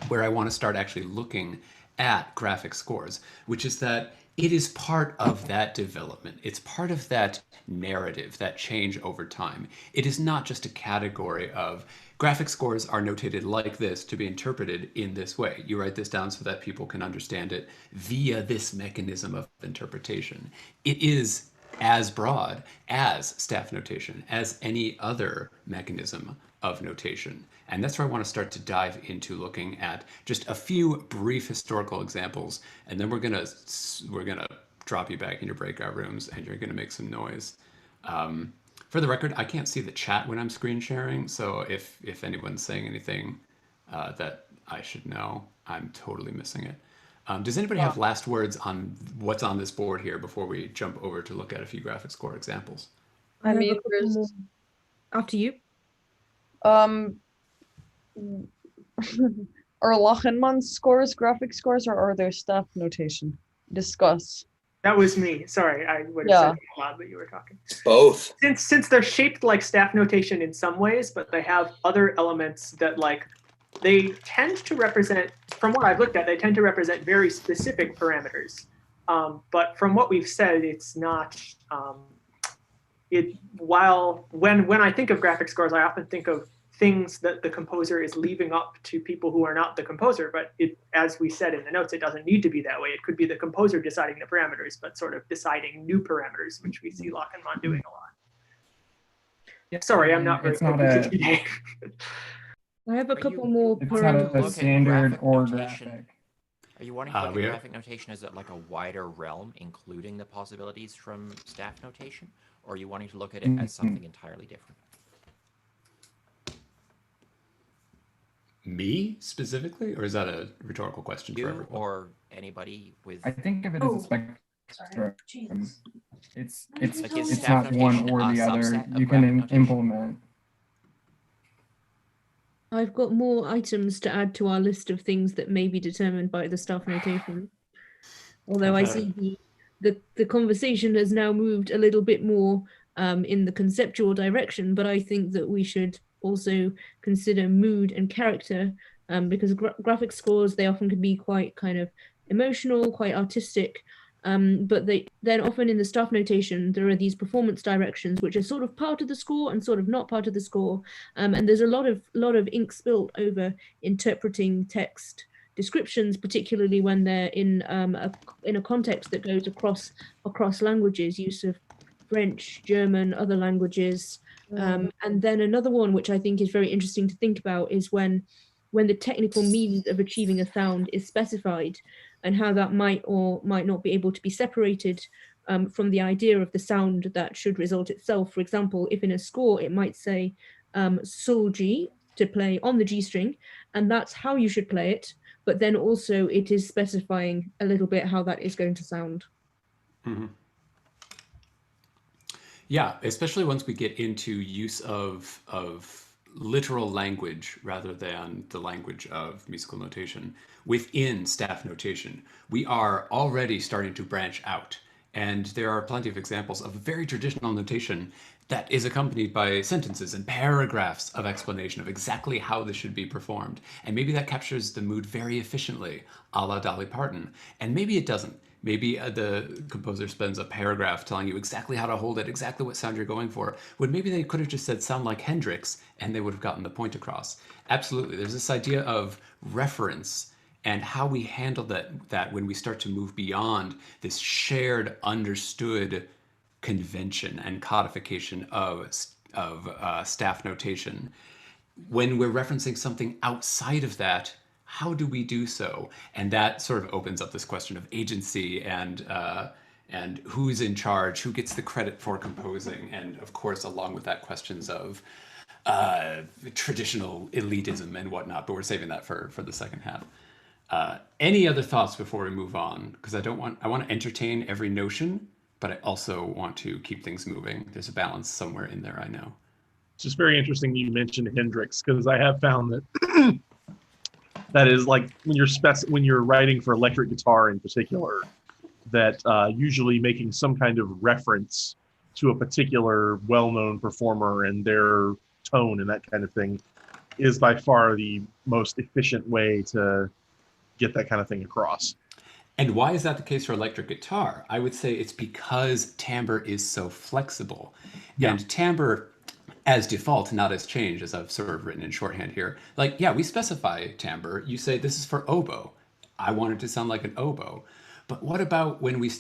where I want to start actually looking at graphic scores, which is that it is part of that development. It's part of that narrative, that change over time. It is not just a category of graphic scores are notated like this to be interpreted in this way. You write this down so that people can understand it via this mechanism of interpretation. It is as broad as staff notation, as any other mechanism of notation. And that's where I want to start to dive into looking at just a few brief historical examples, and then we're gonna drop you back in your breakout rooms, and you're gonna make some noise. For the record, I can't see the chat when I'm screen sharing, so if anyone's saying anything that I should know, I'm totally missing it. Does anybody have last words on what's on this board here before we jump over to look at a few graphics core examples? I mean, there's after you. Are Lachenmann's scores graphic scores, or are there staff notation? Discuss. That was me. Sorry, I would have Yeah. said it loud, but you were talking. Both. Since they're shaped like staff notation in some ways, but they have other elements that like they tend to represent. From what I've looked at, they tend to represent very specific parameters. But from what we've said, it's not. When I think of graphic scores, I often think of things that the composer is leaving up to people who are not the composer. But as we said in the notes, it doesn't need to be that way. It could be the composer deciding the parameters, but sort of deciding new parameters, which we see Lachenmann doing a lot. Yeah, sorry, I'm not very focused today. I have a couple more It's not a standard or graphic. Are you wanting to look at graphic notation as like a wider realm, including the possibilities from staff notation? Or are you wanting to look at it as something entirely different? Me specifically, or is that a rhetorical question for everyone? Or anybody with? I think of it as a spectrum. It's Like, is it's staff not one notation or a the other. subset of You graphic can notation? implement. I've got more items to add to our list of things that may be determined by the staff notation. Although I see the conversation has now moved a little bit more in the conceptual direction, but I think that we should also consider mood and character because graphic scores, they often can be quite kind of emotional, quite artistic, but then often in the staff notation, there are these performance directions, which are sort of part of the score and sort of not part of the score. And there's a lot of ink spilt over interpreting text descriptions, particularly when they're in a context that goes across languages, use of French, German, other languages. And then another one, which I think is very interesting to think about, is when the technical means of achieving a sound is specified, and how that might or might not be able to be separated from the idea of the sound that should result itself. For example, if in a score it might say sol G to play on the G string, and that's how you should play it, but then also it is specifying a little bit how that is going to sound. Mm-hmm. Yeah, especially once we get into use of literal language rather than the language of musical notation within staff notation, we are already starting to branch out. And there are plenty of examples of very traditional notation that is accompanied by sentences and paragraphs of explanation of exactly how this should be performed. And maybe that captures the mood very efficiently, a la Dolly Parton. And maybe it doesn't. Maybe the composer spends a paragraph telling you exactly how to hold it, exactly what sound you're going for, when maybe they could have just said sound like Hendrix and they would have gotten the point across. Absolutely. There's this idea of reference and how we handle that when we start to move beyond this shared, understood convention and codification of staff notation. When we're referencing something outside of that, how do we do so? And that sort of opens up this question of agency and who's in charge, who gets the credit for composing, and of course, along with that, questions of traditional elitism and whatnot. But we're saving that for the second half. Any other thoughts before we move on? Because I want to entertain every notion, but I also want to keep things moving. There's a balance somewhere in there, I know. It's just very interesting you mentioned Hendrix, because I have found that that is like when you're writing for electric guitar in particular, that usually making some kind of reference to a particular well-known performer and their tone and that kind of thing is by far the most efficient way to get that kind of thing across. And why is that the case for electric guitar? I would say it's because timbre is so flexible. Yeah. And timbre, as default, not as change, as I've sort of written in shorthand here. Like, yeah, we specify timbre. You say this is for oboe. I want it to sound like an oboe. But what about when we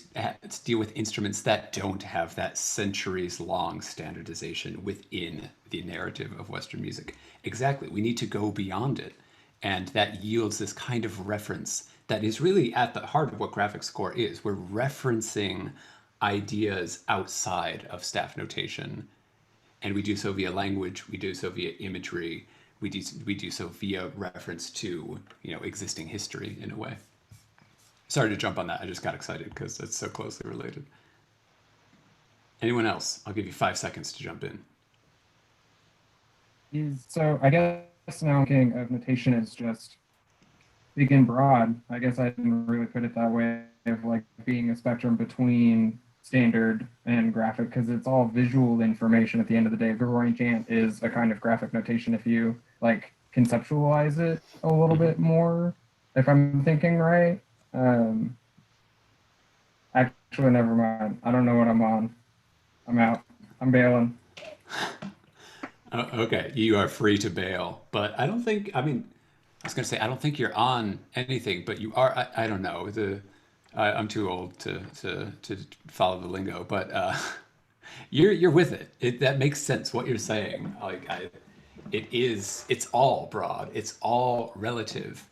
deal with instruments that don't have that centuries-long standardization within the narrative of Western music? Exactly. We need to go beyond it. And that yields this kind of reference that is really at the heart of what graphic score is. We're referencing ideas outside of staff notation. And we do so via language, we do so via imagery, we do so via reference to, existing history in a way. Sorry to jump on that. I just got excited because it's so closely related. Anyone else? I'll give you 5 seconds to jump in. So I guess now thinking of notation as just big and broad. I guess I didn't really put it that way, of like being a spectrum between standard and graphic, because it's all visual information at the end of the day. Gregorian chant is a kind of graphic notation if you like conceptualize it a little bit more, if I'm thinking right. Actually, never mind. I don't know what I'm on. I'm out. I'm bailing. Okay, you are free to bail, but I don't think, I was going to say, I don't think you're on anything, but you are, I don't know, I'm too old to follow the lingo, but you're with it. That makes sense, what you're saying. It's all broad, it's all relative.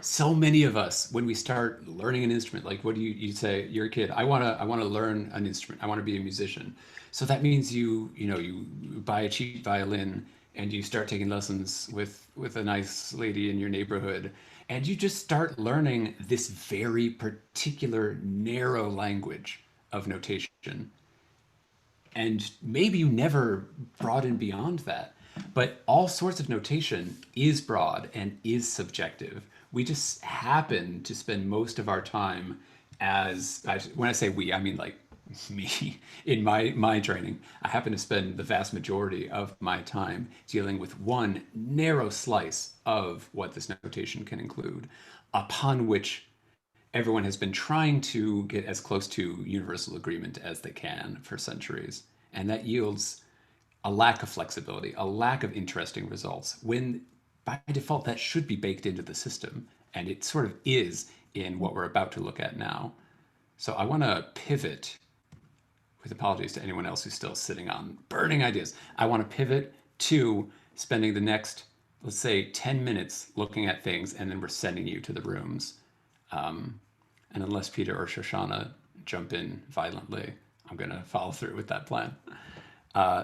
So many of us, when we start learning an instrument, like what do you say, you're a kid, I want to learn an instrument, I want to be a musician. So that means you buy a cheap violin and you start taking lessons with a nice lady in your neighborhood, and you just start learning this very particular narrow language of notation. And maybe you never broaden beyond that, but all sorts of notation is broad and is subjective. We just happen to spend most of our time when I say we, I mean like me, in my training, I happen to spend the vast majority of my time dealing with one narrow slice of what this notation can include, upon which everyone has been trying to get as close to universal agreement as they can for centuries. And that yields a lack of flexibility, a lack of interesting results, when by default that should be baked into the system. And it sort of is in what we're about to look at now. So I want to pivot, with apologies to anyone else who's still sitting on burning ideas. I want to pivot to spending the next, let's say, 10 minutes looking at things, and then we're sending you to the rooms. And unless Peter or Shoshana jump in violently, I'm going to follow through with that plan.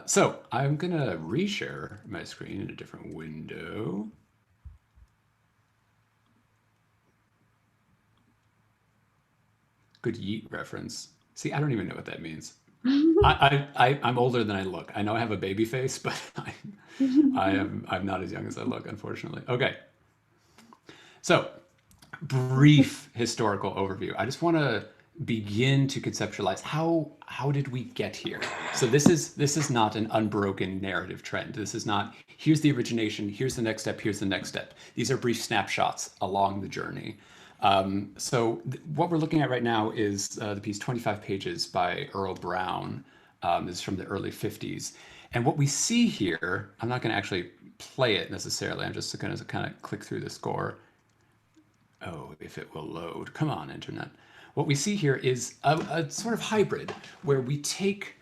So I'm going to reshare my screen in a different window. Good Yeet reference. See, I don't even know what that means. I'm older than I look. I know I have a baby face, but I'm not as young as I look, unfortunately. Okay. So, brief historical overview. I just want to begin to conceptualize how did we get here. So this is not an unbroken narrative trend. This is not here's the origination, here's the next step, here's the next step. These are brief snapshots along the journey. What we're looking at right now is the piece 25 Pages by Earl Brown. This is from the early 50s. And what we see here, I'm not going to actually play it necessarily. I'm just going to kind of click through the score. Oh, if it will load. Come on, internet. What we see here is a sort of hybrid where we take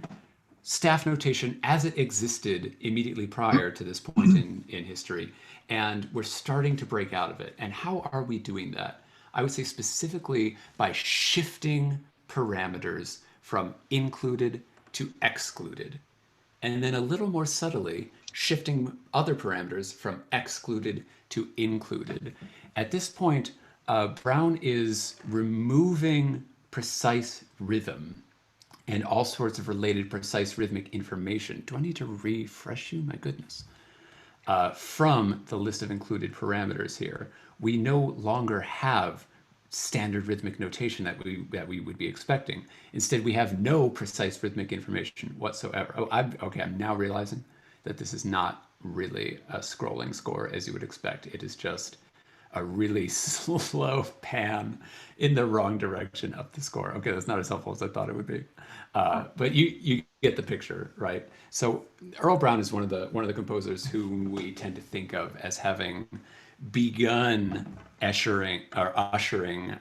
staff notation as it existed immediately prior to this point in history, and we're starting to break out of it. And how are we doing that? I would say specifically by shifting parameters from included to excluded, and then a little more subtly shifting other parameters from excluded to included. At this point, Brown is removing precise rhythm and all sorts of related precise rhythmic information. Do I need to refresh you? My goodness. From the list of included parameters here. We no longer have standard rhythmic notation that we would be expecting. Instead, we have no precise rhythmic information whatsoever. Oh, I'm now realizing that this is not really a scrolling score as you would expect. It is just a really slow pan in the wrong direction up the score. Okay, that's not as helpful as I thought it would be. But you get the picture, right? So Earl Brown is one of the composers whom we tend to think of as having begun ushering. Ushering,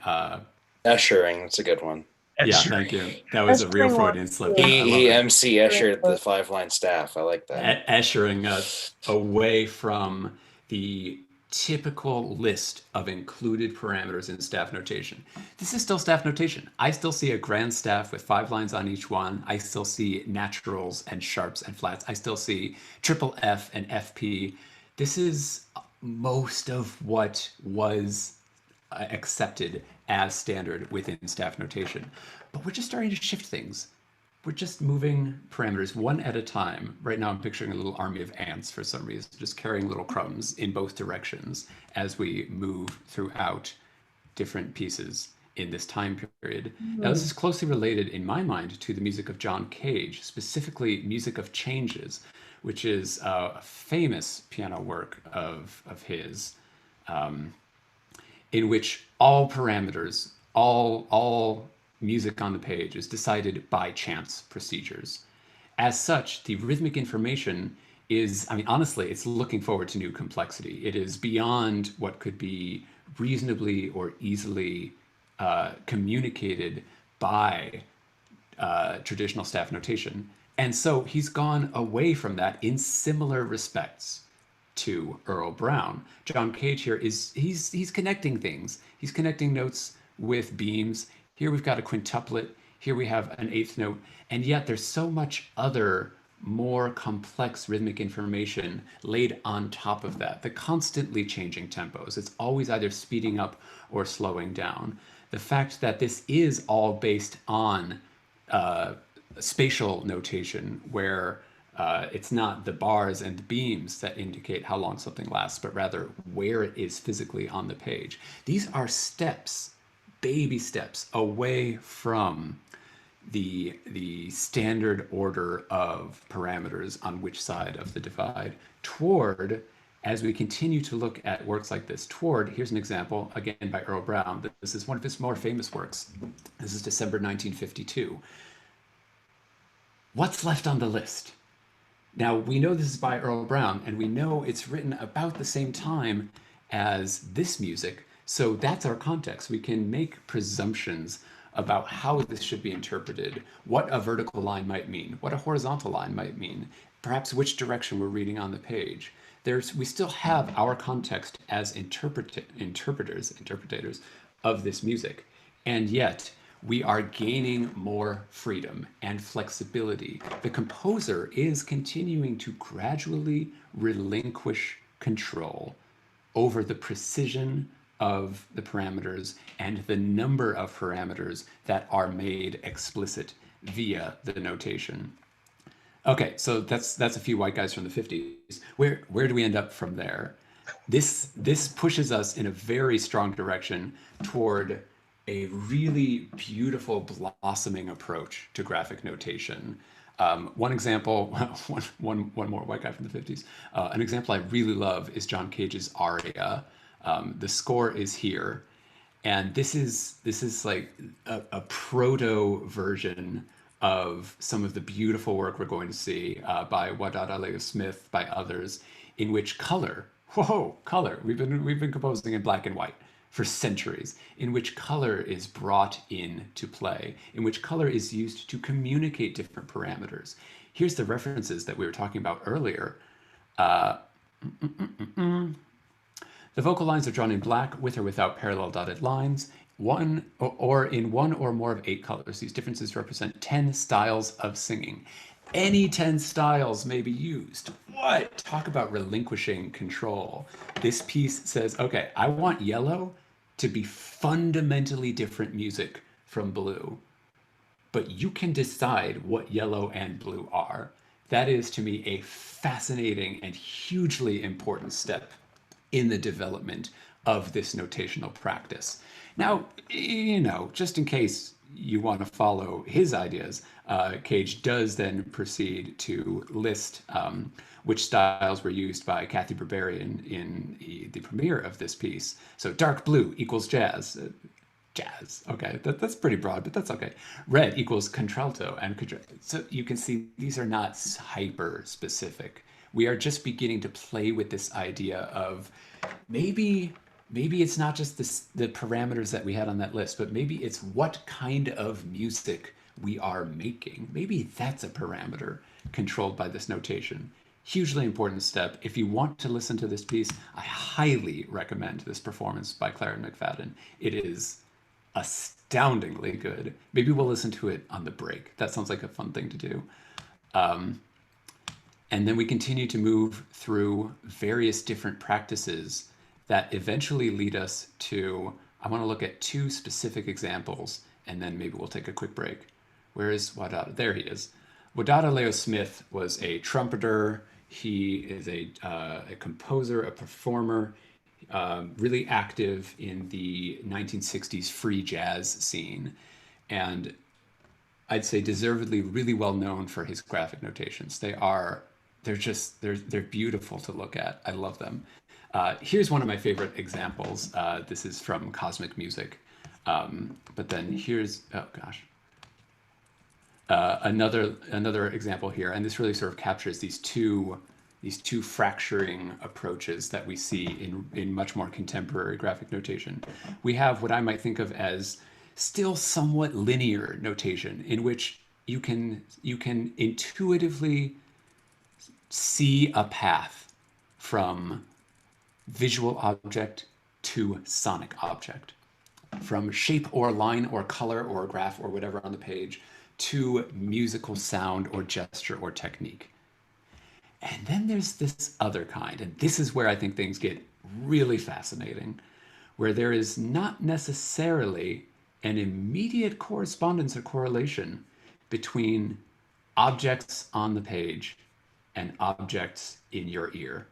that's a good one. Yeah, thank you. That was a real Freudian slip. He MC ushered the 5-line staff. I like that. Ushering us away from the typical list of included parameters in staff notation. This is still staff notation. I still see a grand staff with 5 lines on each one. I still see naturals and sharps and flats. I still see triple F and FP. this is most of what was accepted as standard within staff notation. But we're just starting to shift things. We're just moving parameters one at a time. Right now I'm picturing a little army of ants for some reason, just carrying little crumbs in both directions as we move throughout different pieces in this time period. Now this is closely related in my mind to the music of John Cage, specifically Music of Changes, which is a famous piano work of his, in which all parameters, all music on the page is decided by chance procedures. As such, the rhythmic information is, I mean, honestly, it's looking forward to new complexity. It is beyond what could be reasonably or easily communicated by traditional staff notation. And so he's gone away from that in similar respects to Earl Brown. John Cage here he's connecting things. He's connecting notes with beams. Here we've got a quintuplet. Here we have an eighth note. And yet there's so much other more complex rhythmic information laid on top of that. The constantly changing tempos. It's always either speeding up or slowing down. The fact that this is all based on spatial notation, where it's not the bars and the beams that indicate how long something lasts, but rather where it is physically on the page. These are steps, baby steps, away from the standard order of parameters on which side of the divide toward, as we continue to look at works like this, toward, here's an example, again by Earl Brown. This is one of his more famous works. This is December 1952. What's Left on the List? Now, we know this is by Earl Brown, and we know it's written about the same time as this music, so that's our context. We can make presumptions about how this should be interpreted, what a vertical line might mean, what a horizontal line might mean, perhaps which direction we're reading on the page. We still have our context as interpreters of this music, and yet we are gaining more freedom and flexibility. The composer is continuing to gradually relinquish control over the precision of the parameters and the number of parameters that are made explicit via the notation. Okay, so that's a few white guys from the 50s. Where do we end up from there? This pushes us in a very strong direction toward a really beautiful blossoming approach to graphic notation. One example, one more white guy from the 50s. An example I really love is John Cage's aria. The score is here, and this is like a proto version of some of the beautiful work we're going to see by Wadad Aleo Smith, by others, in which color, we've been composing in black and white for centuries, in which color is brought into play, in which color is used to communicate different parameters. Here's the references that we were talking about earlier. The vocal lines are drawn in black with or without parallel dotted lines, or in one or more of 8 colors. These differences represent 10 styles of singing. Any 10 styles may be used. What? Talk about relinquishing control. This piece says, okay, I want yellow to be fundamentally different music from blue, but you can decide what yellow and blue are. That is, to me, a fascinating and hugely important step in the development of this notational practice. Now, just in case you want to follow his ideas, Cage does then proceed to list which styles were used by Kathy Berberian in the premiere of this piece. So dark blue equals jazz. Jazz, okay, that's pretty broad, but that's okay. Red equals contralto, so you can see these are not hyper specific. We are just beginning to play with this idea of maybe it's not just the parameters that we had on that list, but maybe it's what kind of music we are making. Maybe that's a parameter controlled by this notation. Hugely important step. If you want to listen to this piece, I highly recommend this performance by Claren McFadden. It is astoundingly good. Maybe we'll listen to it on the break. That sounds like a fun thing to do. And then we continue to move through various different practices that eventually lead us to, I want to look at 2 specific examples, and then maybe we'll take a quick break. Where is Wadada? There he is. Wadada Leo Smith was a trumpeter. He is a composer, a performer, really active in the 1960s free jazz scene. And I'd say deservedly really well known for his graphic notations. They're beautiful to look at. I love them. Here's one of my favorite examples. This is from Cosmic Music. But then here's, oh gosh. Another example here, and this really sort of captures these two fracturing approaches that we see in much more contemporary graphic notation. We have what I might think of as still somewhat linear notation, in which you can intuitively see a path from visual object to sonic object, from shape or line or color or graph or whatever on the page to musical sound or gesture or technique. And then there's this other kind, and this is where I think things get really fascinating, where there is not necessarily an immediate correspondence or correlation between objects on the page and objects in your ear.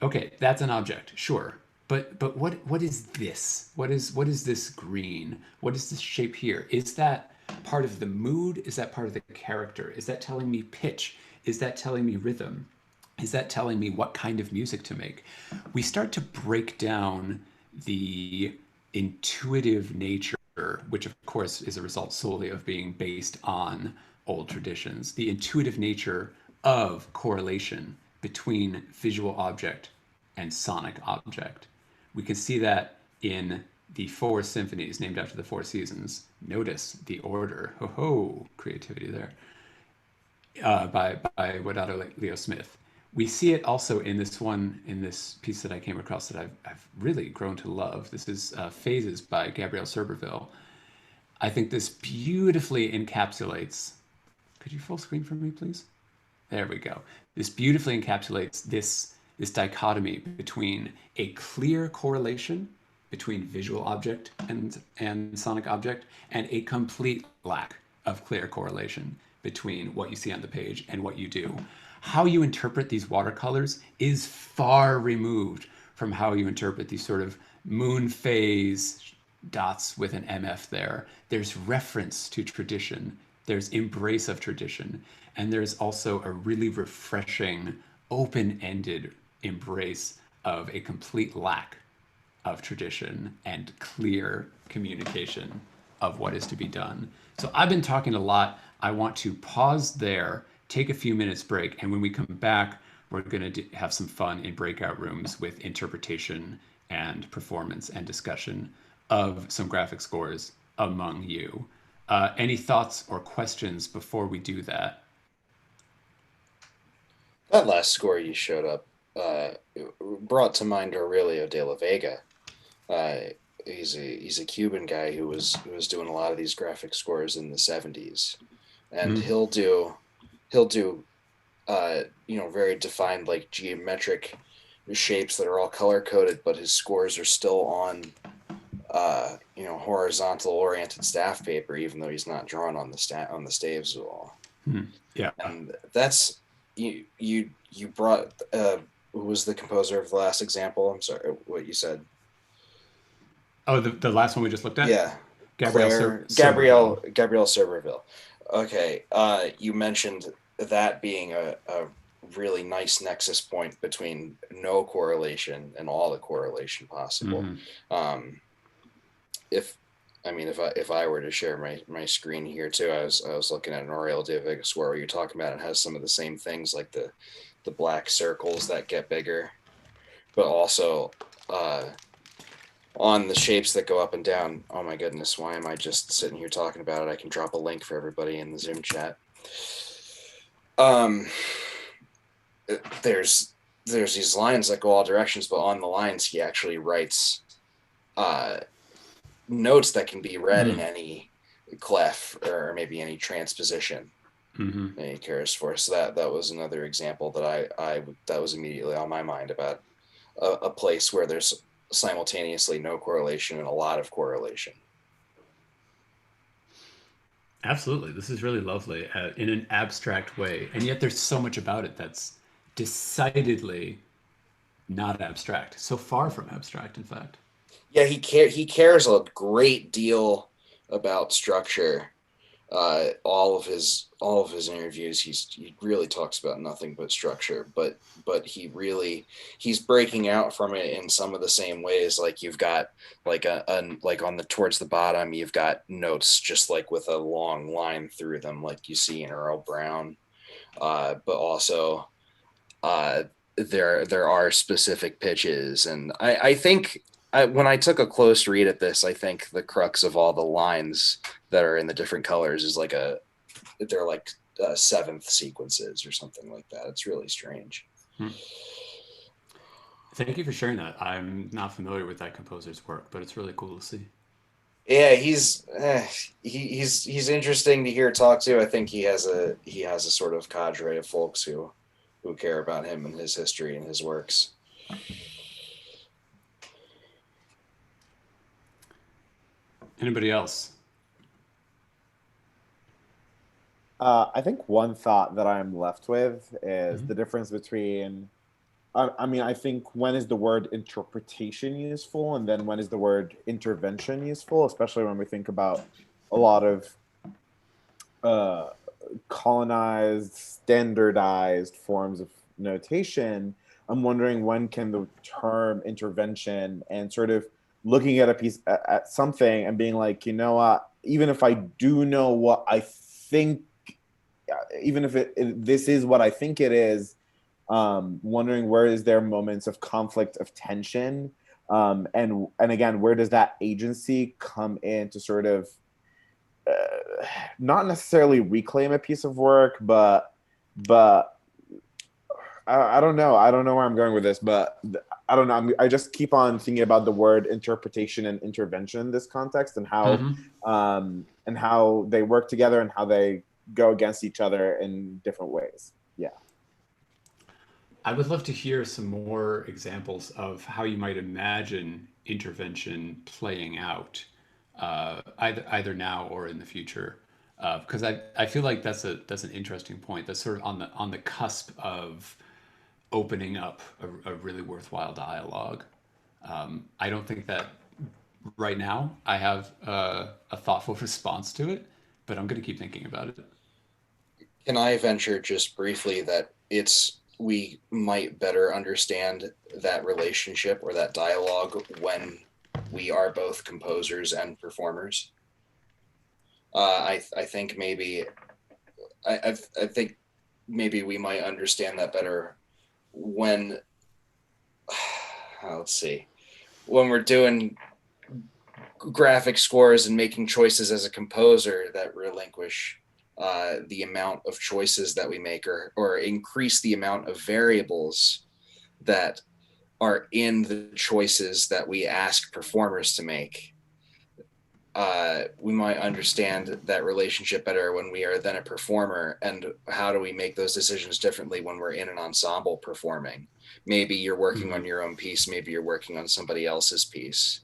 Okay, that's an object, sure. But what is this? What is this green? What is this shape here? Is that part of the mood? Is that part of the character? Is that telling me pitch? Is that telling me rhythm? Is that telling me what kind of music to make? We start to break down the intuitive nature, which of course is a result solely of being based on old traditions, the intuitive nature of correlation between visual object and sonic object. We can see that in the 4 symphonies named after the 4 seasons. Notice the order. Ho ho, creativity there. By Wadada Leo Smith. We see it also in this piece that I came across that I've really grown to love. This is Phases by Gabrielle Soberville. I think this beautifully encapsulates, could you full screen for me, please? There we go. This beautifully encapsulates this dichotomy between a clear correlation between visual object and sonic object, and a complete lack of clear correlation between what you see on the page and what you do. How you interpret these watercolors is far removed from how you interpret these sort of moon phase dots with an MF there. There's reference to tradition, there's embrace of tradition, and there's also a really refreshing, open-ended embrace of a complete lack of tradition and clear communication of what is to be done. So I've been talking a lot. I want to pause there, take a few minutes break, and when we come back, we're going to have some fun in breakout rooms with interpretation and performance and discussion of some graphic scores among you. Any thoughts or questions before we do that? That last score you showed up brought to mind Aurelio de la Vega. He's a Cuban guy who was doing a lot of these graphic scores in the 70s, and he'll do very defined, like, geometric shapes that are all color coded, but his scores are still on horizontal oriented staff paper, even though he's not drawn on the staves at all. Yeah, and that's you brought. Who was the composer of the last example? I'm sorry, what you said. Oh, the last one we just looked at? Yeah. Gabrielle Soberville. Okay. You mentioned that being a really nice nexus point between no correlation and all the correlation possible. If I were to share my screen here too, I was looking at an Aurelio de Vega score where you're talking about it has some of the same things, like the black circles that get bigger, but also on the shapes that go up and down. Oh my goodness, why am I just sitting here talking about it? I can drop a link for everybody in the Zoom chat. There's these lines that go all directions, but on the lines he actually writes notes that can be read in any clef or maybe any transposition. that he cares for. So that was another example that that was immediately on my mind about a place where there's simultaneously no correlation and a lot of correlation. Absolutely. This is really lovely in an abstract way. And yet there's so much about it that's decidedly not abstract. So far from abstract, in fact. Yeah, he cares a great deal about structure. All of his interviews, he really talks about nothing but structure, but he's breaking out from it in some of the same ways. Like you've got like like on the towards the bottom, you've got notes just like with a long line through them, like you see in Earl Brown. But also there are specific pitches, and I think when I took a close read at this, I think the crux of all the lines that are in the different colors is they're like seventh sequences or something like that. It's really strange. Thank you for sharing that. I'm not familiar with that composer's work, but it's really cool to see. Yeah, he's interesting to hear talk to. I think he has a sort of cadre of folks who care about him and his history and his works. Anybody else? I think one thought that I'm left with is the difference between, I think when is the word interpretation useful, and then when is the word intervention useful, especially when we think about a lot of colonized, standardized forms of notation. I'm wondering when can the term intervention and sort of looking at a piece at something and being like, you know what, even if I do know what I think, even if this is what I think it is, wondering where is there moments of conflict, of tension, and again, where does that agency come in to sort of not necessarily reclaim a piece of work, but I don't know. I don't know where I'm going with this, but I don't know. I just keep on thinking about the word interpretation and intervention in this context, and how they work together and how they go against each other in different ways. Yeah. I would love to hear some more examples of how you might imagine intervention playing out, either now or in the future, because I feel like that's an interesting point. That's sort of on the cusp of opening up a really worthwhile dialogue. I don't think that right now I have a thoughtful response to it, but I'm going to keep thinking about it. Can I venture just briefly that we might better understand that relationship or that dialogue when we are both composers and performers? I think maybe we might understand that better when let's see, when we're doing graphic scores and making choices as a composer that relinquish the amount of choices that we make, or increase the amount of variables that are in the choices that we ask performers to make. We might understand that relationship better when we are then a performer, and how do we make those decisions differently when we're in an ensemble performing. Maybe you're working on your own piece, maybe you're working on somebody else's piece.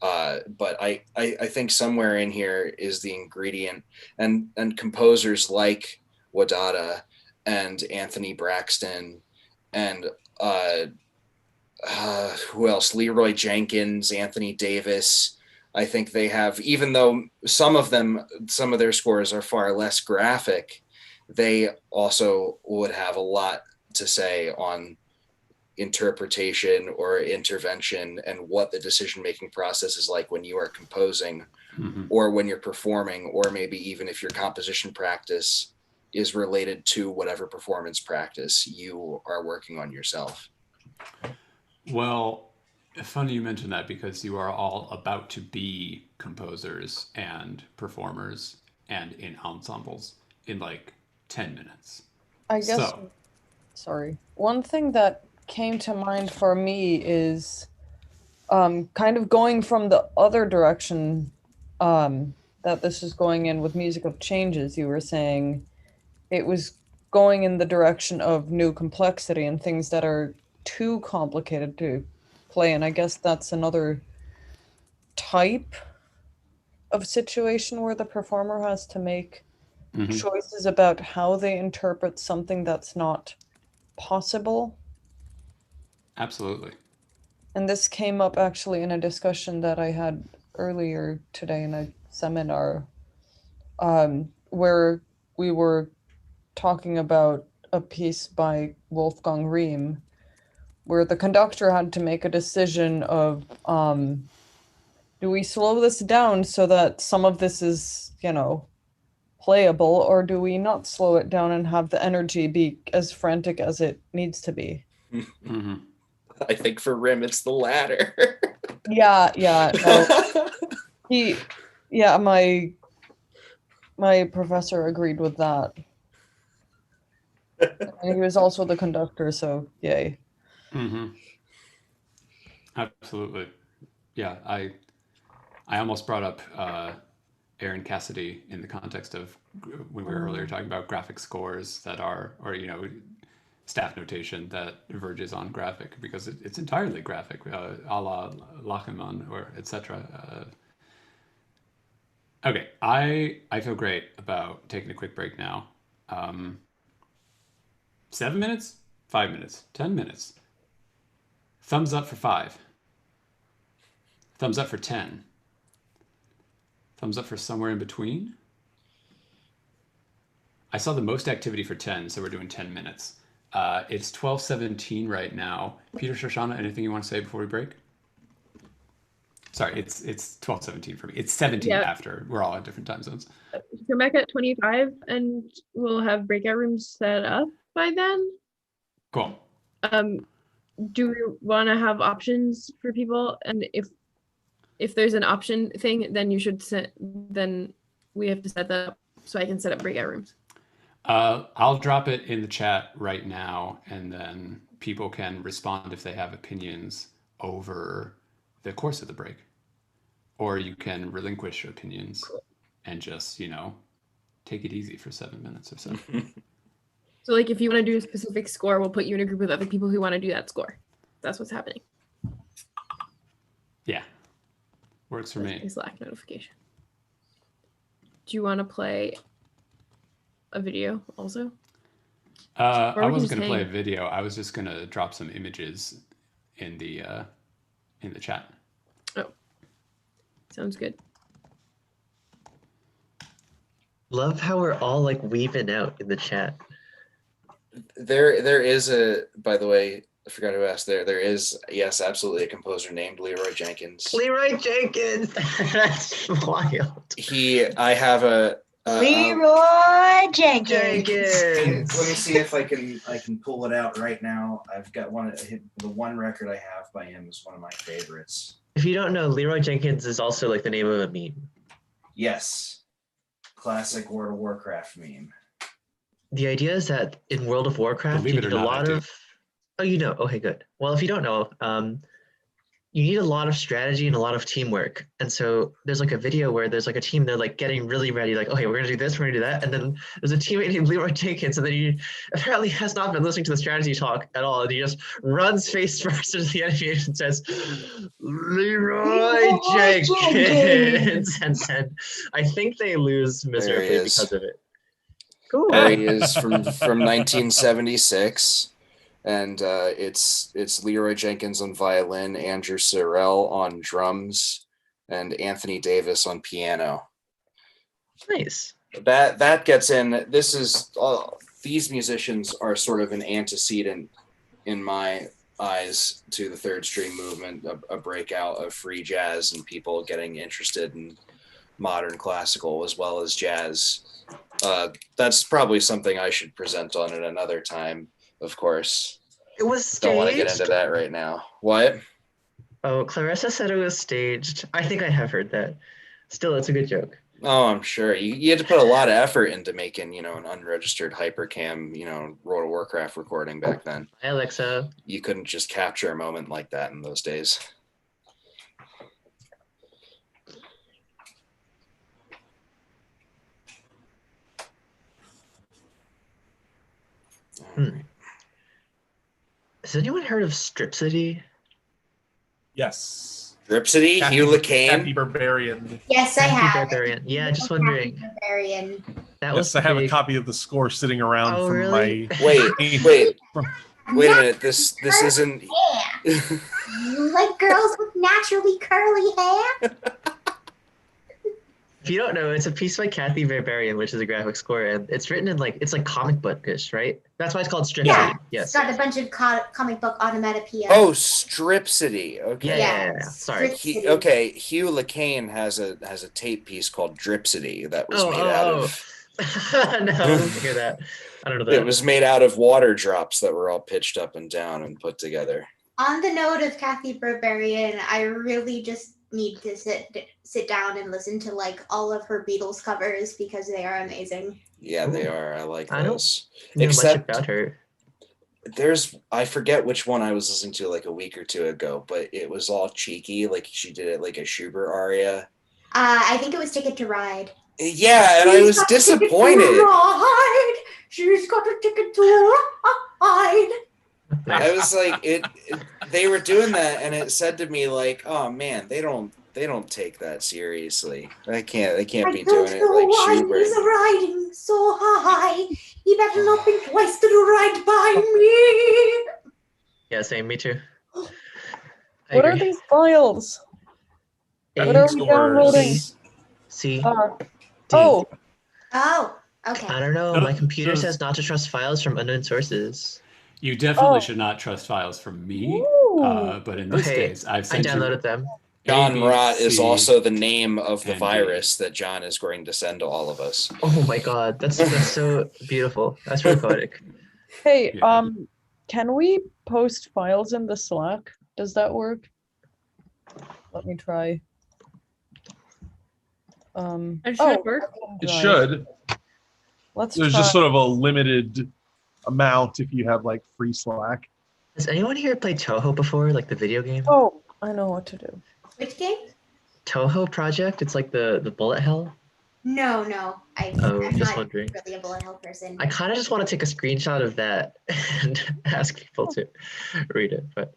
But I think somewhere in here is the ingredient, and composers like Wadada and Anthony Braxton and who else? Leroy Jenkins, Anthony Davis. I think they have, even though some of their scores are far less graphic, they also would have a lot to say on interpretation or intervention and what the decision-making process is like when you are composing or when you're performing, or maybe even if your composition practice is related to whatever performance practice you are working on yourself. Well, funny you mentioned that, because you are all about to be composers and performers and in ensembles in like 10 minutes. I guess, sorry. One thing that came to mind for me is kind of going from the other direction that this is going in with Music of Changes. You were saying it was going in the direction of new complexity and things that are too complicated to play. And I guess that's another type of situation where the performer has to make choices about how they interpret something that's not possible. Absolutely. And this came up actually in a discussion that I had earlier today in a seminar, where we were talking about a piece by Wolfgang Riem, where the conductor had to make a decision of, do we slow this down so that some of this is, playable, or do we not slow it down and have the energy be as frantic as it needs to be? I think for Rim, it's the latter. Yeah. No. My professor agreed with that. And he was also the conductor, so yay. Absolutely. Yeah, I almost brought up Aaron Cassidy in the context of when we were earlier talking about graphic scores that are, or staff notation that verges on graphic, because it's entirely graphic, a la Lachemann or etc. Okay, I feel great about taking a quick break now. 7 minutes, 5 minutes, 10 minutes. Thumbs up for 5. Thumbs up for 10. Thumbs up for somewhere in between. I saw the most activity for 10, so we're doing 10 minutes. It's 12:17 right now. Peter, Shoshana, anything you want to say before we break? Sorry, it's 12:17 for me. It's 17 after. We're all in different time zones. Come back at 25 and we'll have breakout rooms set up by then. Cool. Do we want to have options for people? And if there's an option thing, then then we have to set that up so I can set up breakout rooms. I'll drop it in the chat right now, and then people can respond if they have opinions over the course of the break. Or you can relinquish opinions and just, take it easy for 7 minutes or so. So like if you want to do a specific score, we'll put you in a group with other people who want to do that score. That's what's happening. Yeah. Works for me. Slack notification. Do you want to play a video also? I wasn't going to play a video. I was just going to drop some images in the chat. Oh, sounds good. Love how we're all like weaving out in the chat. There is by the way, I forgot to ask there is, yes, absolutely a composer named Leroy Jenkins. Leroy Jenkins! That's wild. I have a Leroy Jenkins. Let me see if I can pull it out right now. I've got the one record I have by him is one of my favorites. If you don't know, Leroy Jenkins is also like the name of a meme. Yes. Classic World of Warcraft meme. The idea is that in World of Warcraft, you need a lot of... Oh, you know. Okay, good. Well, if you don't know, you need a lot of strategy and a lot of teamwork. And so there's like a video where there's like a team, they're like getting really ready, like, okay, we're going to do this, we're going to do that. And then there's a teammate named Leroy Jenkins, and then he apparently has not been listening to the strategy talk at all. And he just runs face first into the enemy and says, Leroy Jenkins. And then I think they lose miserably because of it. Cool. There he is from 1976. And it's Leroy Jenkins on violin, Andrew Sorrell on drums, and Anthony Davis on piano. Nice. That gets in. This is these musicians are sort of an antecedent in my eyes to the third string movement, a breakout of free jazz and people getting interested in modern classical as well as jazz. That's probably something I should present on at another time. Of course. It was staged. Don't want to get into that right now. What? Oh, Clarissa said it was staged. I think I have heard that. Still, it's a good joke. Oh, I'm sure. You had to put a lot of effort into making, an unregistered hypercam, World of Warcraft recording back then. Hi, Alexa. You couldn't just capture a moment like that in those days. Has anyone heard of Stripsity? Yes. Dripsity, Hugh LeCane. Happy Barbarian. Yes, I Happy have. Barbarian. Yeah, just wondering. Barbarian. That Yes, was I have a big. copy of the score sitting around Oh, from really? my. Wait a minute. This isn't. You like girls with naturally curly hair? If you don't know, it's a piece by Kathy Barbarian, which is a graphic score, and it's written in it's like comic bookish, right? That's why it's called Stripsity. Yeah. Yes. It's got a bunch of comic book onomatopoeia. Oh, Stripsity. Okay. Yeah. Sorry. Stripsity. Hugh LeCane has a tape piece called Dripsity that was Oh, made out oh, of. No, I didn't hear that. I don't know that. It was made out of water drops that were all pitched up and down and put together. On the note of Kathy Barbarian, I really just need to sit down and listen to like all of her Beatles covers because they are amazing. Yeah, they are. I like I those. know much Except about her. I forget which one I was listening to like a week or two ago, but it was all cheeky. Like she did it like a Schubert aria. I think it was Ticket to Ride. Yeah, and I was disappointed. She's got a ticket to ride. I was like, they were doing that, and it said to me like, "Oh man, they don't take that seriously. They can't be doing it like Schubert." He's riding so high. He better not think twice to ride by me. Yeah, same. Me too. What are these files? What are we downloading? C. Oh. Oh. Okay. I don't know. My computer says not to trust files from unknown sources. You definitely should not trust files from me. But in this case, I've sent downloaded them. John Rot is also the name of the virus that John is going to send to all of us. Oh my god, that's so beautiful. That's really poetic. Hey, can we post files in the Slack? Does that work? Let me try. It should work. It should. There's just sort of a limited amount if you have like free Slack. Has anyone here played Toho before, like the video game? Oh, I know what to do. Which game? Toho Project. It's like the bullet hell. No. I'm just not wondering. really a bullet hell person. I kind of just want to take a screenshot of that and ask people to read it, but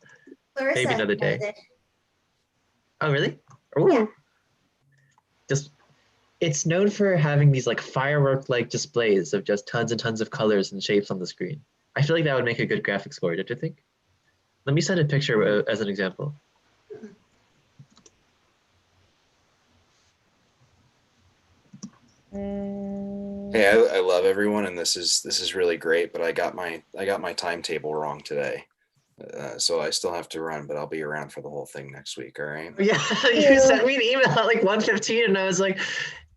Clarissa maybe another day. knows it. Oh, really? Ooh. Yeah. It's known for having these like firework-like displays of just tons and tons of colors and shapes on the screen. I feel like that would make a good graphic score, don't you think? Let me send a picture as an example. Hey, I love everyone, and this is really great. But I got my timetable wrong today, so I still have to run. But I'll be around for the whole thing next week. All right? Yeah, you sent me an email at like 1:15, and I was like,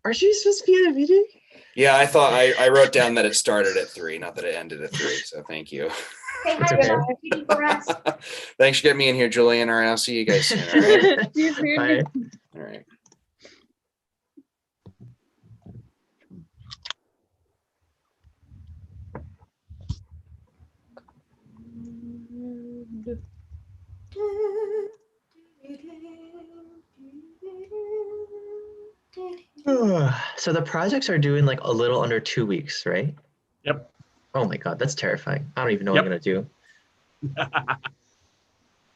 "Aren't you supposed to be at a meeting?" Yeah, I thought I wrote down that it started at 3, not that it ended at 3. So thank you. Say It's hi okay. for us. Thanks for getting me in here, Julian. All right, I'll see you guys soon. All right. Bye. All right. So the projects are doing like a little under 2 weeks, right? Yep. Oh my god, that's terrifying. I don't even know what I'm gonna do.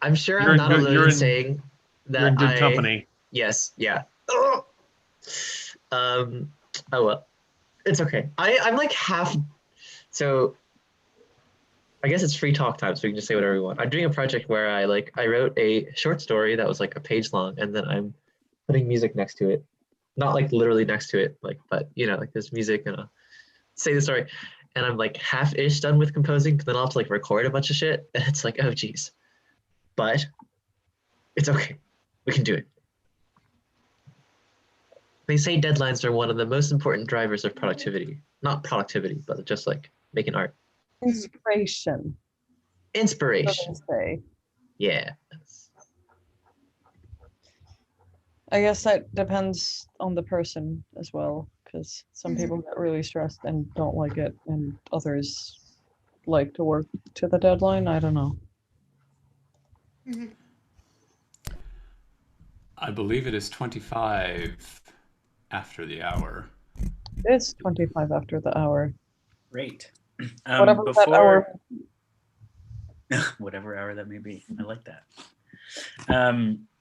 I'm sure I'm not alone in saying that you're in good company. Yes, yeah. Oh well. It's okay. I'm like half, so I guess it's free talk time, so we can just say whatever we want. I'm doing a project where I wrote a short story that was like a page long, and then I'm putting music next to it. Not like literally next to it, like, but you know, like there's music and I'll say the story. And I'm like half-ish done with composing, then I'll have to like record a bunch of shit. And it's like, oh geez. But it's okay. We can do it. They say deadlines are one of the most important drivers of productivity. Not productivity, but just like making art. Inspiration. Inspiration. Say. Yeah. I guess that depends on the person as well, because some people get really stressed and don't like it, and others like to work to the deadline. I don't know. I believe it is 25 after the hour. It's 25 after the hour. Great. Whatever that hour. Whatever hour that may be. I like that.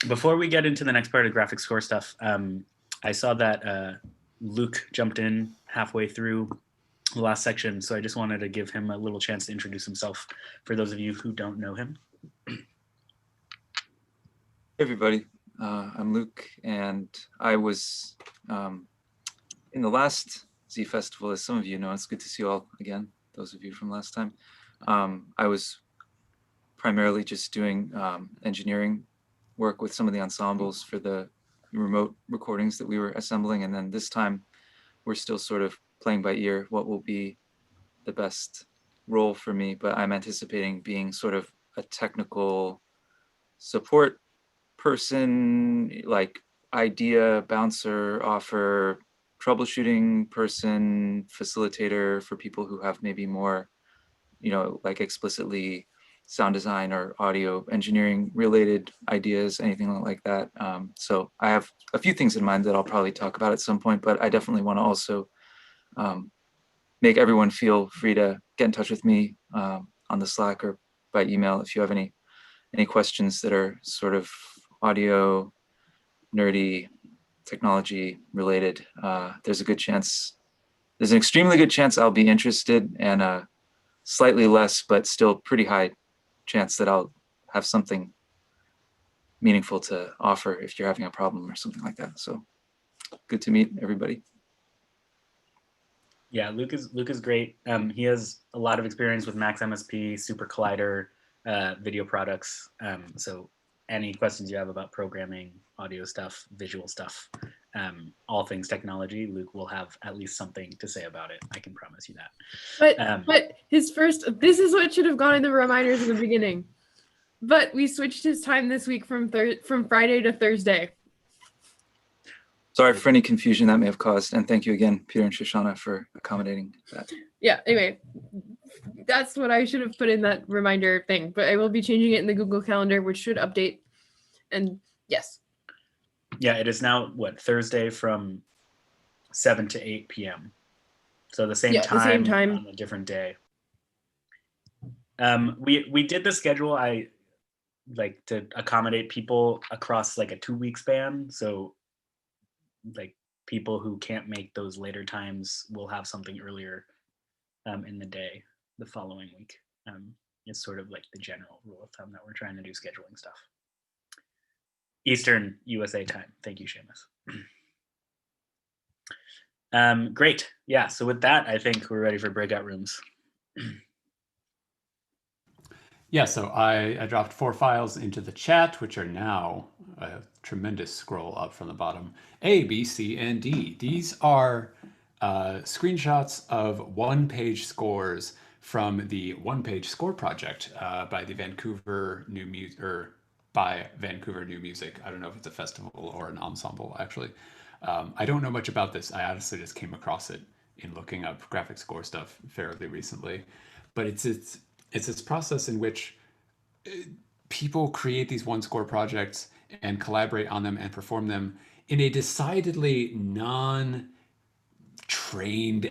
Before we get into the next part of graphic score stuff, I saw that Luke jumped in halfway through the last section, so I just wanted to give him a little chance to introduce himself for those of you who don't know him. Hey everybody, I'm Luke, and I was in the last Z Festival, as some of you know. It's good to see you all again, those of you from last time. I was primarily just doing engineering work with some of the ensembles for the remote recordings that we were assembling, and then this time we're still sort of playing by ear what will be the best role for me, but I'm anticipating being sort of a technical support person, like idea bouncer, offer, troubleshooting person, facilitator for people who have maybe more, like explicitly sound design or audio engineering related ideas, anything like that. So I have a few things in mind that I'll probably talk about at some point, but I definitely want to also make everyone feel free to get in touch with me on the Slack or by email if you have any questions that are sort of audio, nerdy, technology related. There's an extremely good chance I'll be interested, and slightly less, but still pretty high chance that I'll have something meaningful to offer if you're having a problem or something like that. So good to meet everybody. Yeah, Luke is great. He has a lot of experience with Max MSP, Super Collider, video products. So any questions you have about programming, audio stuff, visual stuff, all things technology, Luke will have at least something to say about it. I can promise you that. But his first, this is what should have gone in the reminders in the beginning. But we switched his time this week from Friday to Thursday. Sorry for any confusion that may have caused, and thank you again, Peter and Shoshana, for accommodating that. Yeah, anyway, that's what I should have put in that reminder thing, but I will be changing it in the Google Calendar, which should update. And yes. Yeah, it is now, Thursday from 7 to 8 p.m. So the same time on a different day. We did the schedule, to accommodate people across like a 2-week span. So like people who can't make those later times will have something earlier in the day the following week. It's sort of like the general rule of thumb that we're trying to do scheduling stuff. Eastern USA time. Thank you, Seamus. Great. Yeah, so with that, I think we're ready for breakout rooms. Yeah, so I dropped 4 files into the chat, which are now a tremendous scroll up from the bottom. A, B, C, and D. These are screenshots of one-page scores from the One Page Score Project by Vancouver New Music. I don't know if it's a festival or an ensemble, actually. I don't know much about this. I honestly just came across it in looking up graphic score stuff fairly recently. But it's this process in which people create these one score projects and collaborate on them and perform them in a decidedly non-trained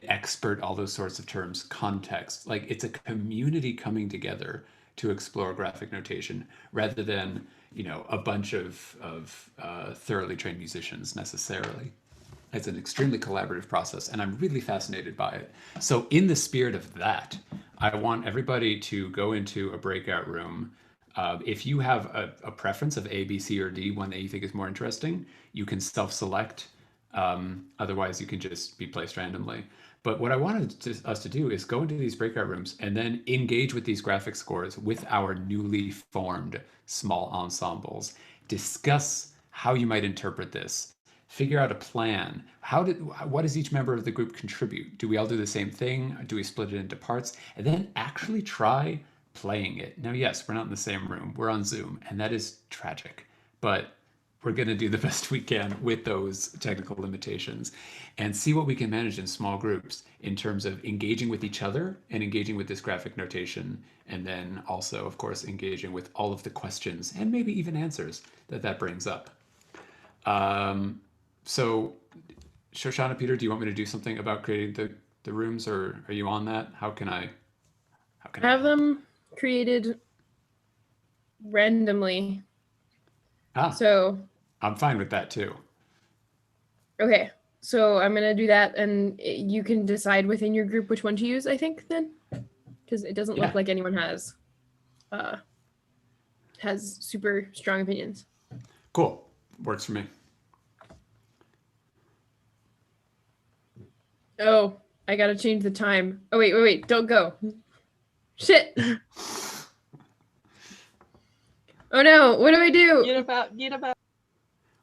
expert, all those sorts of terms, context. Like it's a community coming together to explore graphic notation rather than, a bunch of thoroughly trained musicians necessarily. It's an extremely collaborative process, and I'm really fascinated by it. So in the spirit of that, I want everybody to go into a breakout room. If you have a preference of A, B, C, or D, one that you think is more interesting, you can self-select. Otherwise, you can just be placed randomly. But what I wanted us to do is go into these breakout rooms and then engage with these graphic scores with our newly formed small ensembles. Discuss how you might interpret this. Figure out a plan. What does each member of the group contribute? Do we all do the same thing? Do we split it into parts? And then actually try playing it. Now, yes, we're not in the same room. We're on Zoom, and that is tragic. But we're going to do the best we can with those technical limitations and see what we can manage in small groups in terms of engaging with each other and engaging with this graphic notation, and then also, of course, engaging with all of the questions and maybe even answers that brings up. So, Shoshana, Peter, do you want me to do something about creating the rooms, or are you on that? How can I Have them created randomly. So I'm fine with that too. okay, so I'm gonna do that, and you can decide within your group which one to use. I think then, because it doesn't look like anyone has super strong opinions. Cool, works for me. Oh, I gotta change the time. Oh wait, don't go. Shit. Oh no, what do I do? Get about.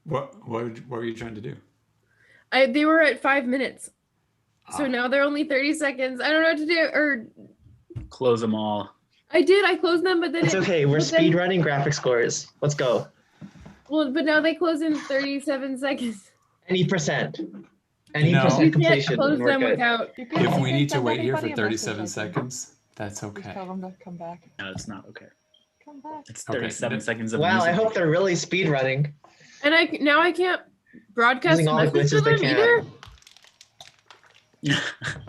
What were you trying to do? They were at 5 minutes. So now they're only 30 seconds. I don't know what to do. Or Close them all. I closed them, but then It's okay. We're speed running graphic scores. Let's go. Well, but now they close in 37 seconds. Any percent. You Any know, percent You can't completion. close and we're them good. without. If we need to send wait here anybody for a message, 37 I think. seconds, that's Just okay. tell them to come back. No, it's not okay. Come back. It's Okay, 37 seconds of Wow, music. I hope they're really speed running. And I can't broadcast Using all the message to glitches they them either.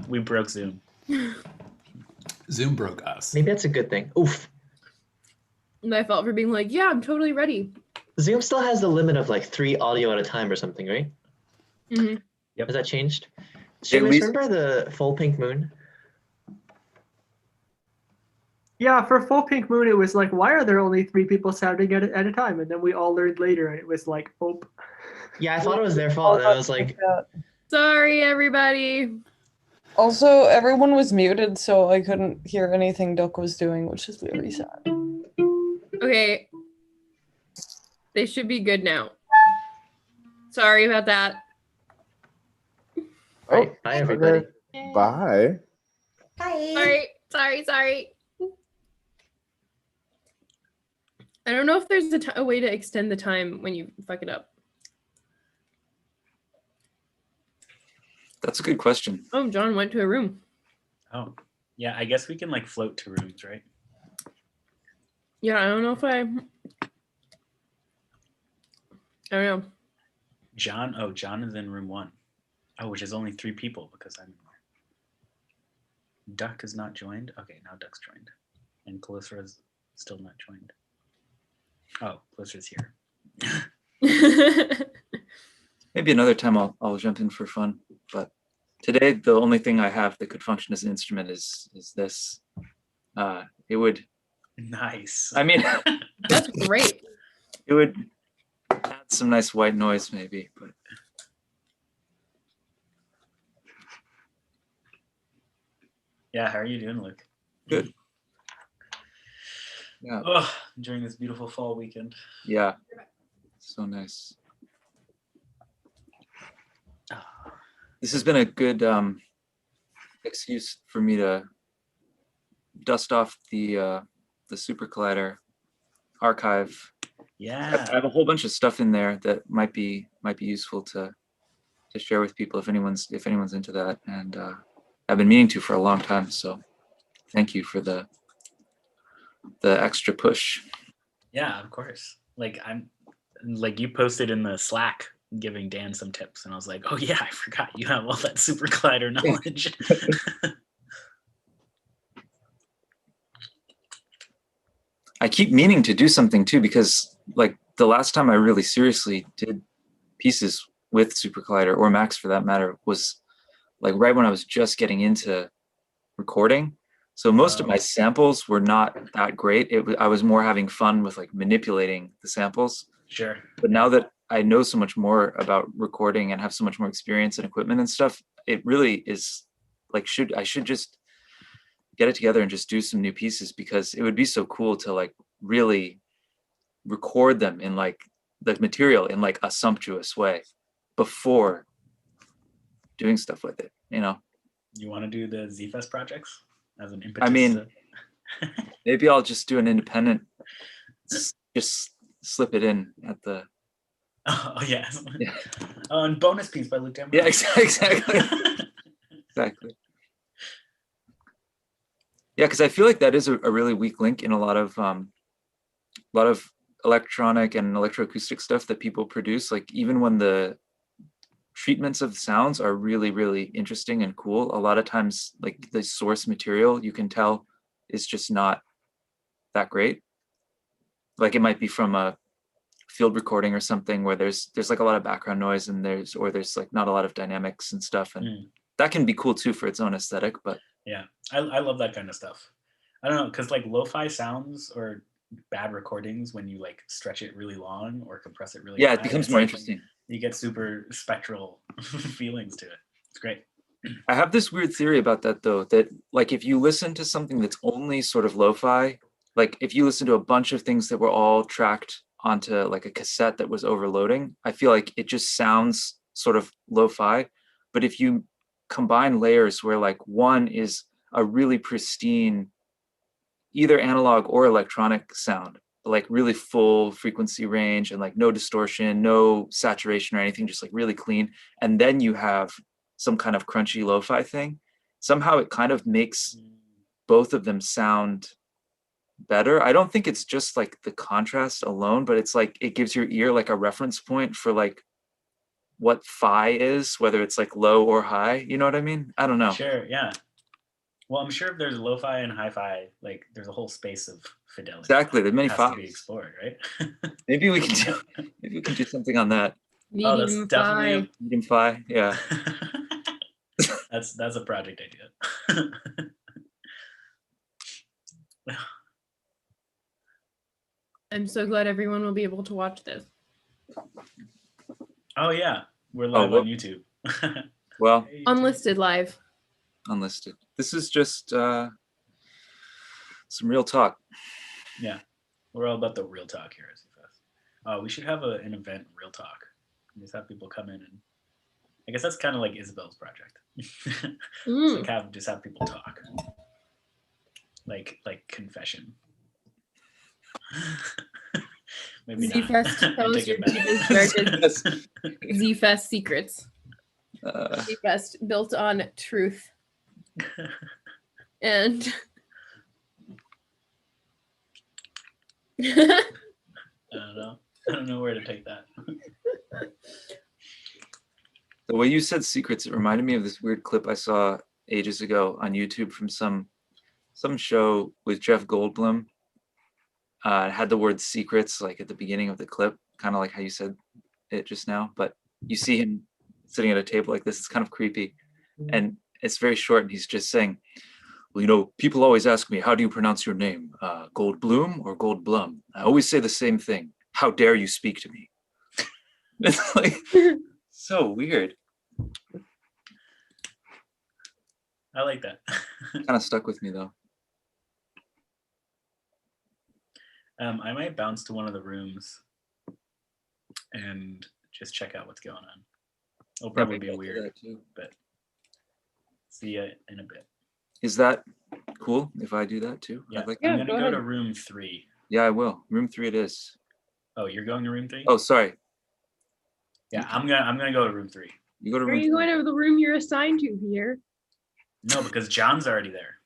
We broke Zoom. Zoom broke us. Maybe that's a good thing. Oof. My fault for being like, yeah, I'm totally ready. Zoom still has the limit of like 3 audio at a time or something, right? Mm-hmm. Has that changed? Streamers, least- remember the full pink moon? Yeah, for Full Pink Moon, it was like, why are there only 3 people sounding at a time? And then we all learned later, and it was like, oh. Yeah, I thought it was their fault. And I was like, Sorry, everybody. Also, everyone was muted, so I couldn't hear anything Duck was doing, which is very sad. Okay. They should be good now. Sorry about that. right, bye everybody. Bye. Hi. Sorry. I don't know if there's a way to extend the time when you fuck it up. That's a good question. Oh, John went to a room. Oh, yeah. I guess we can like float to rooms, right? Yeah, I don't know if I don't know. John is in room 1. Oh, which is only 3 people because I'm. Duck is not joined. Okay, now Duck's joined, and Callisto is still not joined. Oh, Callisto's here. Maybe another time I'll jump in for fun. But today the only thing I have that could function as an instrument is this. It would. Nice. I mean, That's great. it would add some nice white noise maybe, but Yeah, how are you doing, Luke? good. Yeah. Oh, enjoying this beautiful fall weekend. Yeah. So nice. This has been a good excuse for me to dust off the Super Collider archive. Yeah. I have a whole bunch of stuff in there that might be useful to share with people if anyone's into that, and I've been meaning to for a long time. So thank you for the extra push. Yeah, of course. Like you posted in the Slack giving Dan some tips, and I was like, oh yeah, I forgot you have all that Super Collider knowledge. I keep meaning to do something too, because like the last time I really seriously did pieces with Super Collider, or Max for that matter, was like right when I was just getting into recording. So most of my samples were not that great. I was more having fun with like manipulating the samples. Sure. But now that I know so much more about recording and have so much more experience and equipment and stuff, it really is like, I should just get it together and just do some new pieces, because it would be so cool to like really record them in like the material in like a sumptuous way before doing stuff with it, you know? You want to do the ZFest projects as an impetus? I mean, maybe I'll just do an independent, just slip it in at the. Oh yeah. Oh, and bonus piece by Luke Denver. Yeah, exactly. Exactly. Yeah, because I feel like that is a really weak link in a lot of electronic and electroacoustic stuff that people produce. Like even when the treatments of sounds are really, really interesting and cool. A lot of times, like the source material, you can tell is just not that great. Like it might be from a field recording or something where there's like a lot of background noise and there's like not a lot of dynamics and stuff, and that can be cool too for its own aesthetic. But yeah, I love that kind of stuff. I don't know, because like lo-fi sounds or bad recordings, when you like stretch it really long or compress it really high, it becomes more like, interesting. You get super spectral feelings to it. It's great. I have this weird theory about that though, that like if you listen to something that's only sort of lo-fi, like if you listen to a bunch of things that were all tracked onto like a cassette that was overloading, I feel like it just sounds sort of lo-fi. But if you combine layers where like one is a really pristine either analog or electronic sound, like really full frequency range and like no distortion, no saturation or anything, just like really clean, and then you have some kind of crunchy lo-fi thing, somehow it kind of makes both of them sound better. I don't think it's just like the contrast alone, but it's like it gives your ear like a reference point for like what phi is, whether it's like low or high. You know what I mean? I don't know. Sure, yeah. Well, I'm sure if there's lo-fi and hi-fi, like there's a whole space of fidelity. Exactly, there's many that has to be phis. explored, right? Maybe we can do something on that. Oh, that's definitely medium phi. Yeah. that's a project idea. I'm so glad everyone will be able to watch this. Oh yeah, we're live on YouTube. Well, Unlisted live. Unlisted. This is just some real talk. Yeah, we're all about the real talk here at ZFest. We should have an event, Real Talk. And just have people come in, and I guess that's kind of like Isabel's project. Like just have people talk, like confession. Maybe ZFest, tell us your deepest, darkest ZFest secrets. ZFest built on truth. And I don't know where to take that. The way you said secrets, it reminded me of this weird clip I saw ages ago on YouTube from some show with Jeff Goldblum. It had the word secrets like at the beginning of the clip, kind of like how you said it just now, but you see him sitting at a table like this. It's kind of creepy, and it's very short, and he's just saying, well, you know, people always ask me, how do you pronounce your name? Goldblum or Goldblum? I always say the same thing. How dare you speak to me? It's like so weird. I like that. Kind of stuck with me though. I might bounce to one of the rooms and just check out what's going on. It'll probably be weird, but see you in a bit. Is that cool if I do that too? Yeah, I'm gonna go to room 3. Yeah, I will. Room 3 it is. Oh, you're going to room 3? Oh, sorry. Yeah, I'm gonna go to room 3. You go to Are you going to the room you're assigned to, Peter? No, because John's already there.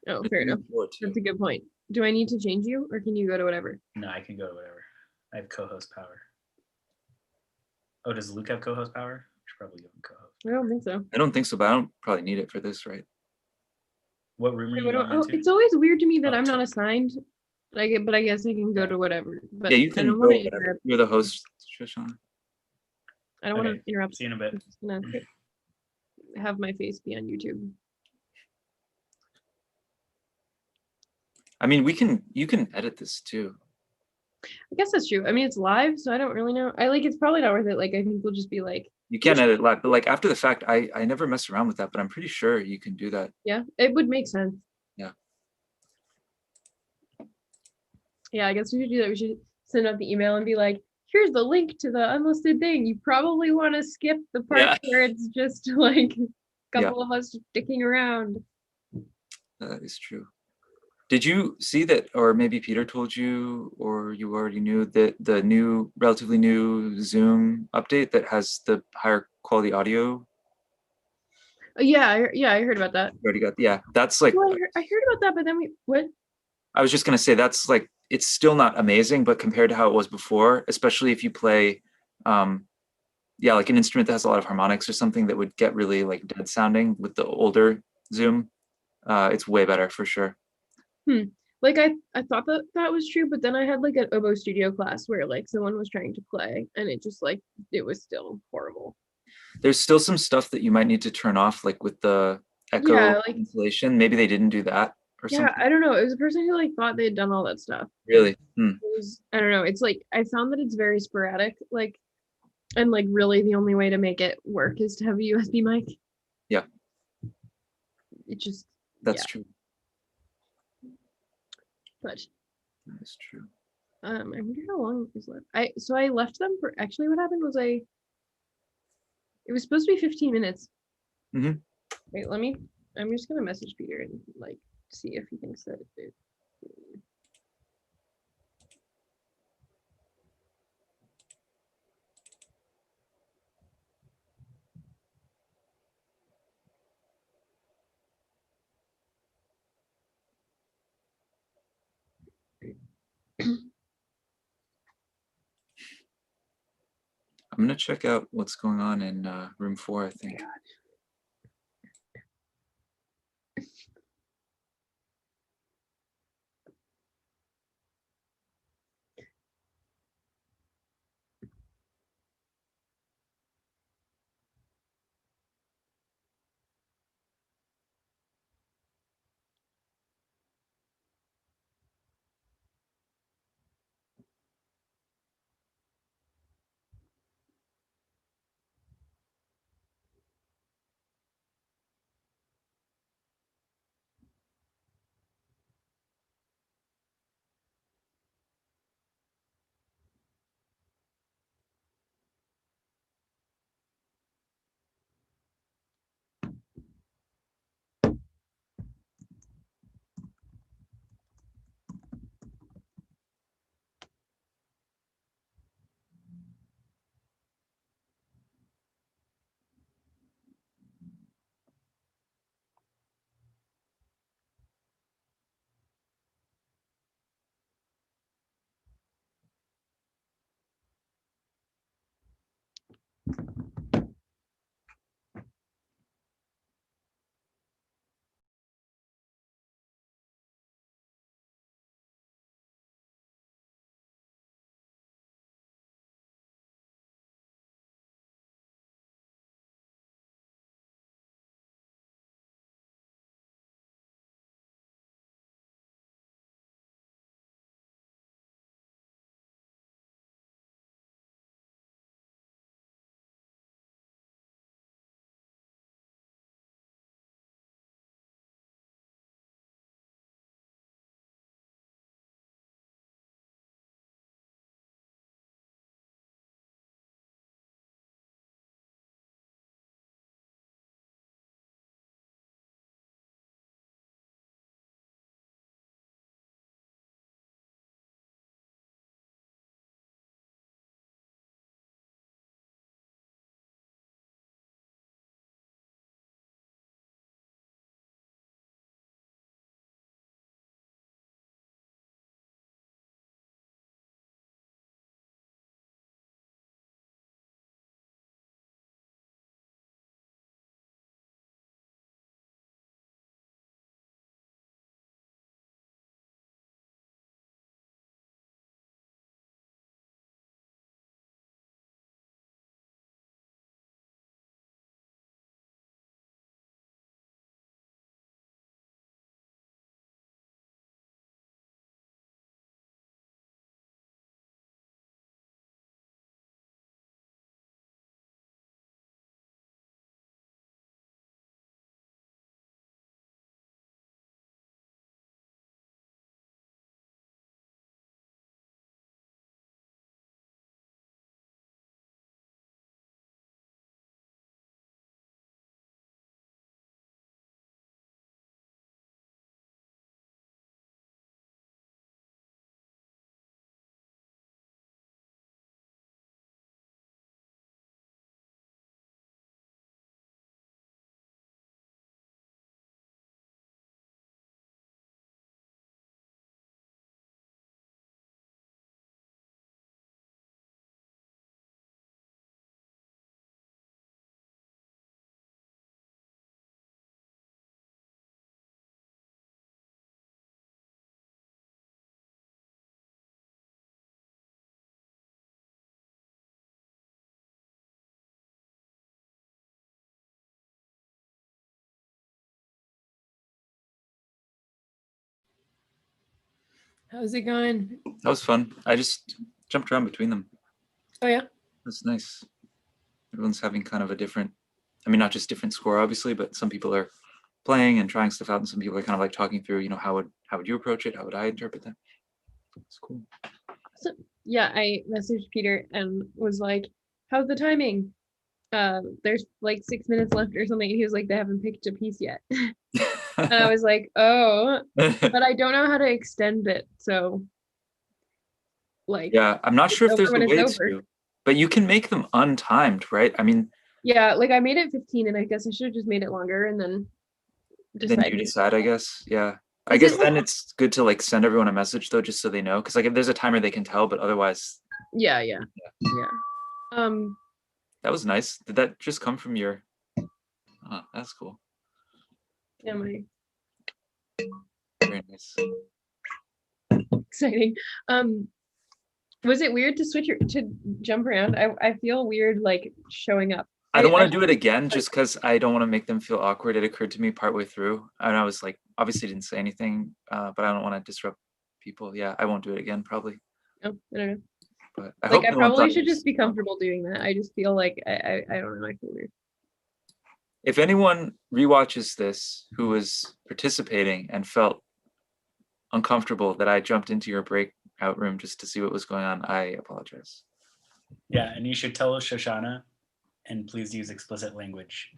Oh, fair enough. That's a good point. Do I need to change you, or can you go to whatever? No, I can go to whatever. I have co-host power. Oh, does Luke have co-host power? I should probably give him co-host. I don't think so. I don't think so, but I don't probably need it for this, right? What room are you going into? It's always weird to me that I'm not assigned. But I guess I can go to whatever. But yeah, you can go whatever. You're the host, Shoshana. I don't want to interrupt. See you in a bit. I'm just gonna have my face be on YouTube. I mean, you can edit this too. I guess that's true. I mean, it's live, so I don't really know. It's probably not worth it. Like, I think we'll just be like. You can edit live, but like after the fact, I never mess around with that, but I'm pretty sure you can do that. Yeah, it would make sense. Yeah. Yeah, I guess we should do that. We should send out the email and be like, here's the link to the unlisted thing. You probably want to skip the part where it's just like a couple of us sticking around. That is true. Did you see that, or maybe Peter told you, or you already knew that the new, relatively new Zoom update that has the higher quality audio? Yeah, I heard about that. You already got, that's like. Well, I heard about that, but then what? I was just gonna say that's like, it's still not amazing, but compared to how it was before, especially if you play yeah, like an instrument that has a lot of harmonics or something that would get really like dead sounding with the older Zoom, it's way better for sure. Like I thought that that was true, but then I had like an oboe studio class where like someone was trying to play and it just like it was still horrible. There's still some stuff that you might need to turn off, like with the echo Yeah, like- insulation. Maybe they didn't do that or Yeah, something. I don't know. It was a person who like thought they had done all that stuff. Really? It was, I don't know. It's like I found that it's very sporadic, like, and like really the only way to make it work is to have a USB mic. Yeah, It just that's yeah. true. But That's true. I wonder how long is left. I left them for actually what happened was it was supposed to be 15 minutes. Mm-hmm. Wait, I'm just gonna message Peter and like see if he thinks that it. I'm gonna check out what's going on in room 4, I think. How's it going? That was fun. I just jumped around between them. Oh yeah. That's nice. Everyone's having kind of a different, I mean, not just different score, obviously, but some people are playing and trying stuff out, and some people are kind of like talking through, you know, how would you approach it? How would I interpret that? It's cool. So, yeah, I messaged Peter and was like, "How's the timing? There's like 6 minutes left or something." And he was like, "They haven't picked a piece yet." And I was like, "Oh," but I don't know how to extend it, so like. Yeah, I'm not sure if there's a when it's way over. to, but you can make them untimed, right? I mean, Yeah, like I made it 15, and I guess I should have just made it longer, and then then you decided. decide, I guess. Yeah. I Is guess it- then it's good to like send everyone a message though, just so they know. Because like if there's a timer, they can tell, but otherwise, Yeah. that was nice. Did that just come from your? Oh, that's cool. Yeah, my Very nice. exciting. Was it weird to to jump around? I feel weird like showing up. I don't want to do it again just because I don't want to make them feel awkward. It occurred to me partway through, and I was like, obviously didn't say anything, but I don't want to disrupt people. Yeah, I won't do it again probably. No, I don't know. But I Like hope I no one probably thought should it was- just be comfortable doing that. I just feel like I don't know. I feel weird. If anyone rewatches this who was participating and felt uncomfortable that I jumped into your breakout room just to see what was going on, I apologize. Yeah, and you should tell Shoshana, and please use explicit language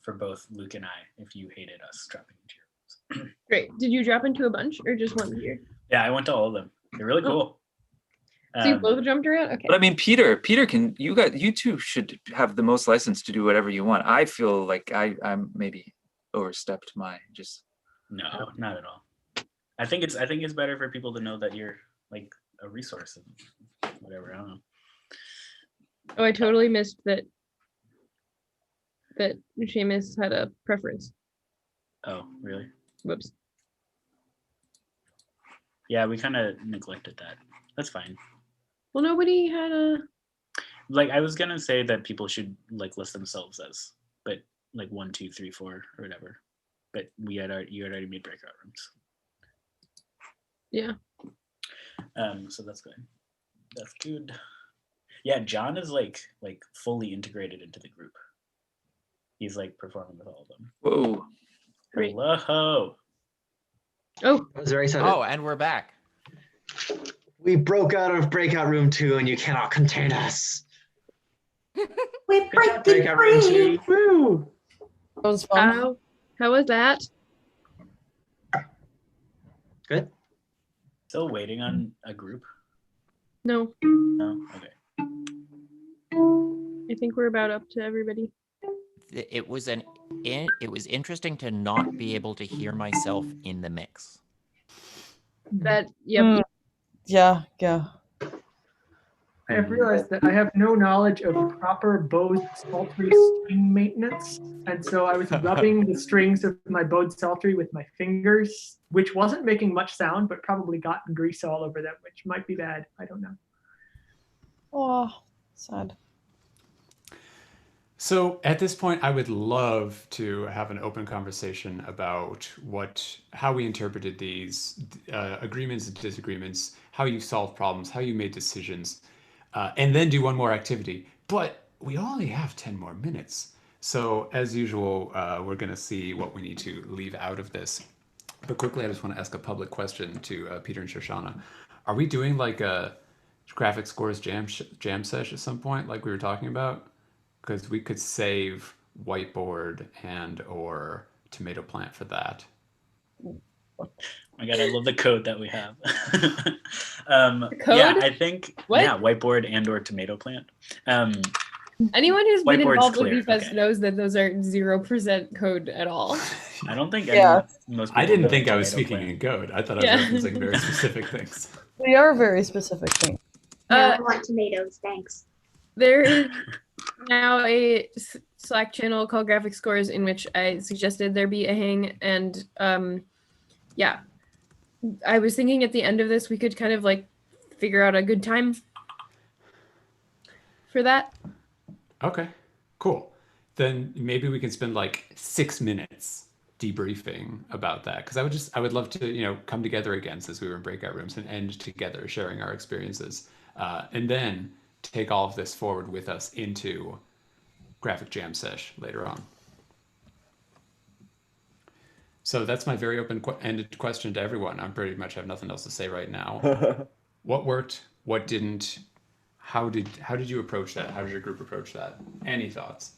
for both Luke and I if you hated us dropping into your rooms. Great. Did you drop into a bunch or just one here? Yeah, I went to all of them. They're really cool. So you both jumped around? Okay. But I mean, Peter can, you two should have the most license to do whatever you want. I feel like I'm maybe overstepped my just. No, not at all. I think it's better for people to know that you're like a resource of whatever. I don't know. Oh, I totally missed that Seamus had a preference. Oh, really? Whoops. Yeah, we kind of neglected that. That's fine. Well, nobody had a. Like, I was gonna say that people should like list themselves as, but like 1, 2, 3, 4 or whatever. But you had already made breakout rooms. Yeah. So that's good. That's good. Yeah, John is like fully integrated into the group. He's like performing with all of them. Whoa. Great. Hello. Oh. I was very excited. Oh, and we're back. We broke out of breakout room 2 and you cannot contain us. We breaking free. Woo! That was fun. How was that? Good. Still waiting on a group? No. No? Okay. I think we're about up to everybody. It was interesting to not be able to hear myself in the mix. That yep. Yeah. I have realized that I have no knowledge of proper Bose Psaltery string maintenance, and so I was rubbing the strings of my Bose Psaltery with my fingers, which wasn't making much sound, but probably got grease all over them, which might be bad. I don't know. Oh, sad. So at this point, I would love to have an open conversation about how we interpreted these agreements and disagreements, how you solved problems, how you made decisions, and then do one more activity. But we only have 10 more minutes. So as usual, we're going to see what we need to leave out of this. But quickly, I just want to ask a public question to Peter and Shoshana. Are we doing like a graphic scores jam sesh at some point, like we were talking about? Because we could save whiteboard or tomato plant for that. Oh my God, I love the code that we have. code? Yeah, I think What? yeah, whiteboard and/or tomato plant. Anyone who's been Whiteboard's involved with clear, VFest okay. knows that those are 0% code at all. I don't think most I people didn't know think I was tomato speaking plant. in code. I thought Yeah. I was referencing very specific things. They are very specific things. I want tomatoes, thanks. There is now a Slack channel called Graphic Scores in which I suggested there be a hang, and yeah, I was thinking at the end of this we could kind of like figure out a good time for that. Okay, cool. Then maybe we can spend like 6 minutes debriefing about that, because I would love to come together again since we were in breakout rooms and end together sharing our experiences, and then take all of this forward with us into Graphic Jam Sesh later on. So that's my very open-ended question to everyone. I pretty much have nothing else to say right now. What worked? What didn't? How did you approach that? How did your group approach that? Any thoughts?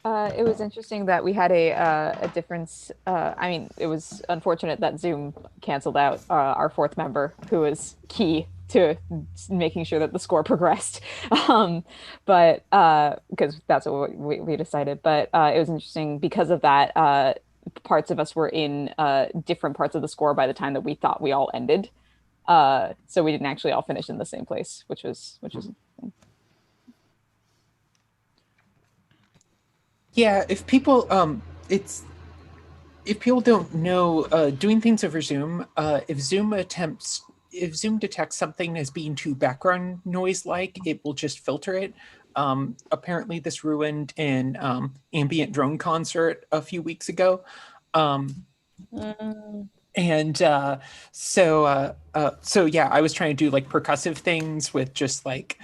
It was interesting that we had a difference. I mean, it was unfortunate that Zoom canceled out our fourth member, who was key to making sure that the score progressed. But because that's what we decided. But it was interesting because of that. Parts of us were in different parts of the score by the time that we thought we all ended. So we didn't actually all finish in the same place, which was interesting. Yeah, if people if people don't know, doing things over Zoom, if Zoom detects something as being too background noise like, it will just filter it. Apparently this ruined an ambient drone concert a few weeks ago. And so yeah, I was trying to do like percussive things with just like,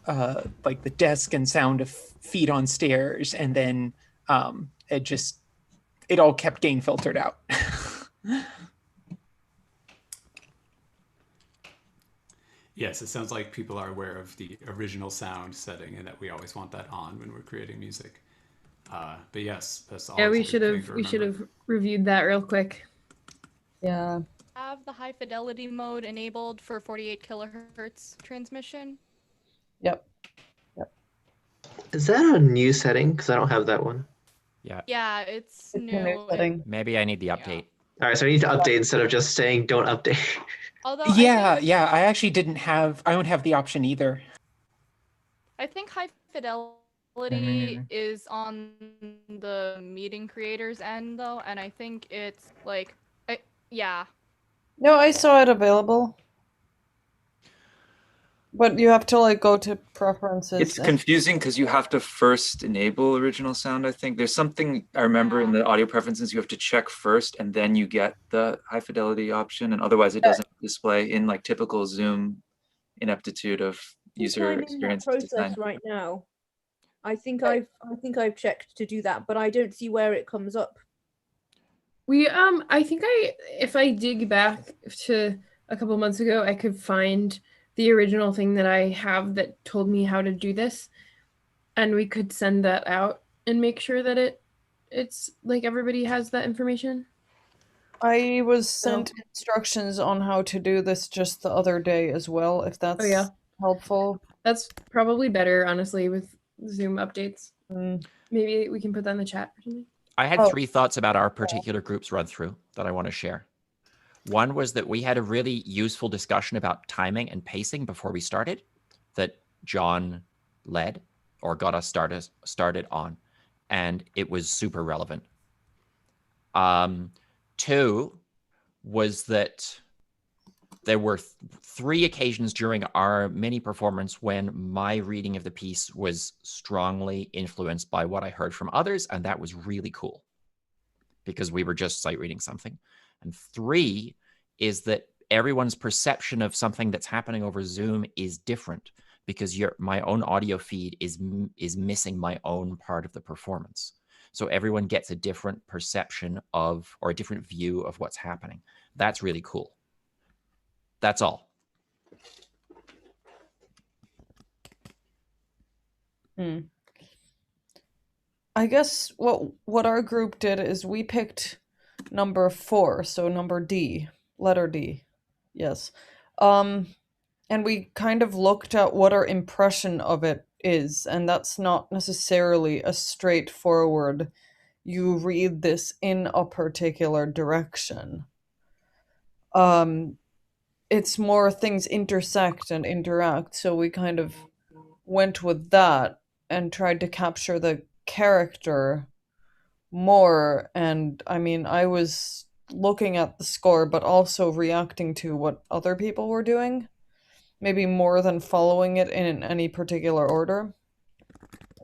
like the desk and sound of feet on stairs, and then it all kept getting filtered out. Yes, it sounds like people are aware of the original sound setting and that we always want that on when we're creating music. But yes, that's all. Yeah, we should have reviewed that real quick. Yeah. Have the high fidelity mode enabled for 48 kilohertz transmission. Yep. Is that a new setting? Because I don't have that one. Yeah. Yeah, it's new. Maybe I need the update. All right, so I need to update instead of just saying don't update. Although yeah, I actually I don't have the option either. I think high fidelity is on the meeting creators end though, and I think it's like, yeah. No, I saw it available. But you have to like go to preferences. It's confusing because you have to first enable original sound, I think. There's something I remember in the audio preferences you have to check first, and then you get the high fidelity option, and otherwise it doesn't display in like typical Zoom ineptitude of user experience process design. right now. I think I've checked to do that, but I don't see where it comes up. I think if I dig back to a couple months ago, I could find the original thing that I have that told me how to do this, and we could send that out and make sure that it's like everybody has that information. I was sent instructions on how to do this just the other day as well, if that's helpful. That's probably better, honestly, with Zoom updates. Maybe we can put that in the chat or something. I had 3 thoughts about our particular group's run through that I want to share. One was that we had a really useful discussion about timing and pacing before we started that John led or got us started on, and it was super relevant. 2 was that there were 3 occasions during our mini performance when my reading of the piece was strongly influenced by what I heard from others, and that was really cool because we were just sight reading something. And 3 is that everyone's perception of something that's happening over Zoom is different because my own audio feed is missing my own part of the performance. So everyone gets a different perception of, or a different view of what's happening. That's really cool. That's all. I guess what our group did is we picked number 4, so number D, letter D. Yes. And we kind of looked at what our impression of it is, and that's not necessarily a straightforward, you read this in a particular direction. It's more things intersect and interact, so we kind of went with that and tried to capture the character more. And I mean, I was looking at the score but also reacting to what other people were doing, maybe more than following it in any particular order.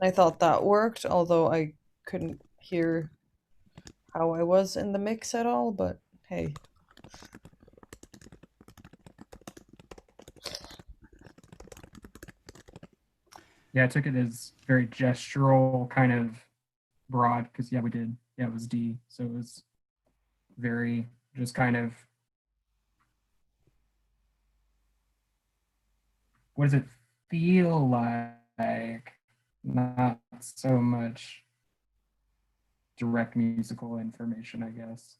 I thought that worked, although I couldn't hear how I was in the mix at all, but hey. Yeah, I took it as very gestural, kind of broad, because yeah, we did. Yeah, it was D, so it was very just kind of. What does it feel like? Not so much direct musical information, I guess.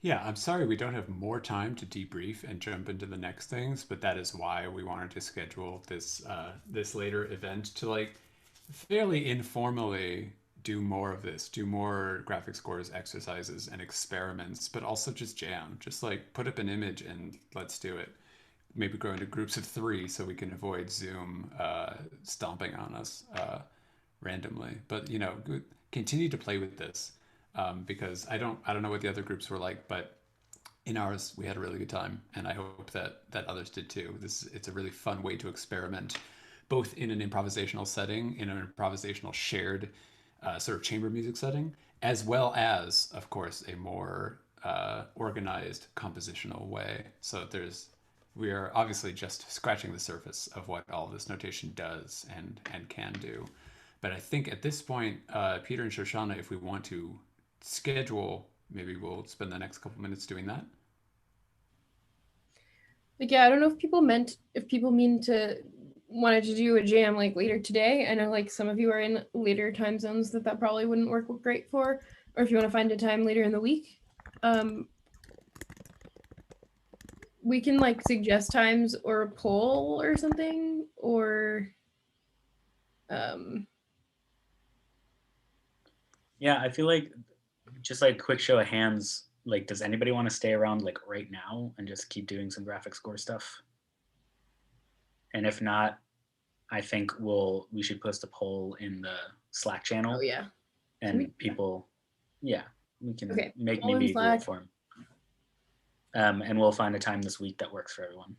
Yeah, I'm sorry we don't have more time to debrief and jump into the next things, but that is why we wanted to schedule this this later event to like fairly informally do more of this, do more graphic scores exercises and experiments, but also just jam, just like put up an image and let's do it. Maybe grow into groups of 3 so we can avoid Zoom stomping on us randomly. But you know, continue to play with this. Because I don't know what the other groups were like, but in ours we had a really good time, and I hope that others did too. It's a really fun way to experiment, both in an improvisational setting, in an improvisational shared sort of chamber music setting, as well as, of course, a more organized compositional way. So we are obviously just scratching the surface of what all this notation does and can do. But I think at this point, Peter and Shoshana, if we want to schedule, maybe we'll spend the next couple minutes doing that. Like, yeah, I don't know if people wanted to do a jam like later today. I know like some of you are in later time zones that probably wouldn't work great for, or if you want to find a time later in the week. We can like suggest times or a poll or something, or yeah, I feel like just like quick show of hands, like does anybody want to stay around like right now and just keep doing some graphic score stuff? And if not, I think we should post a poll in the Slack channel. Oh yeah. And people, yeah, we can make poll in maybe a Google Slack. form. And we'll find a time this week that works for everyone.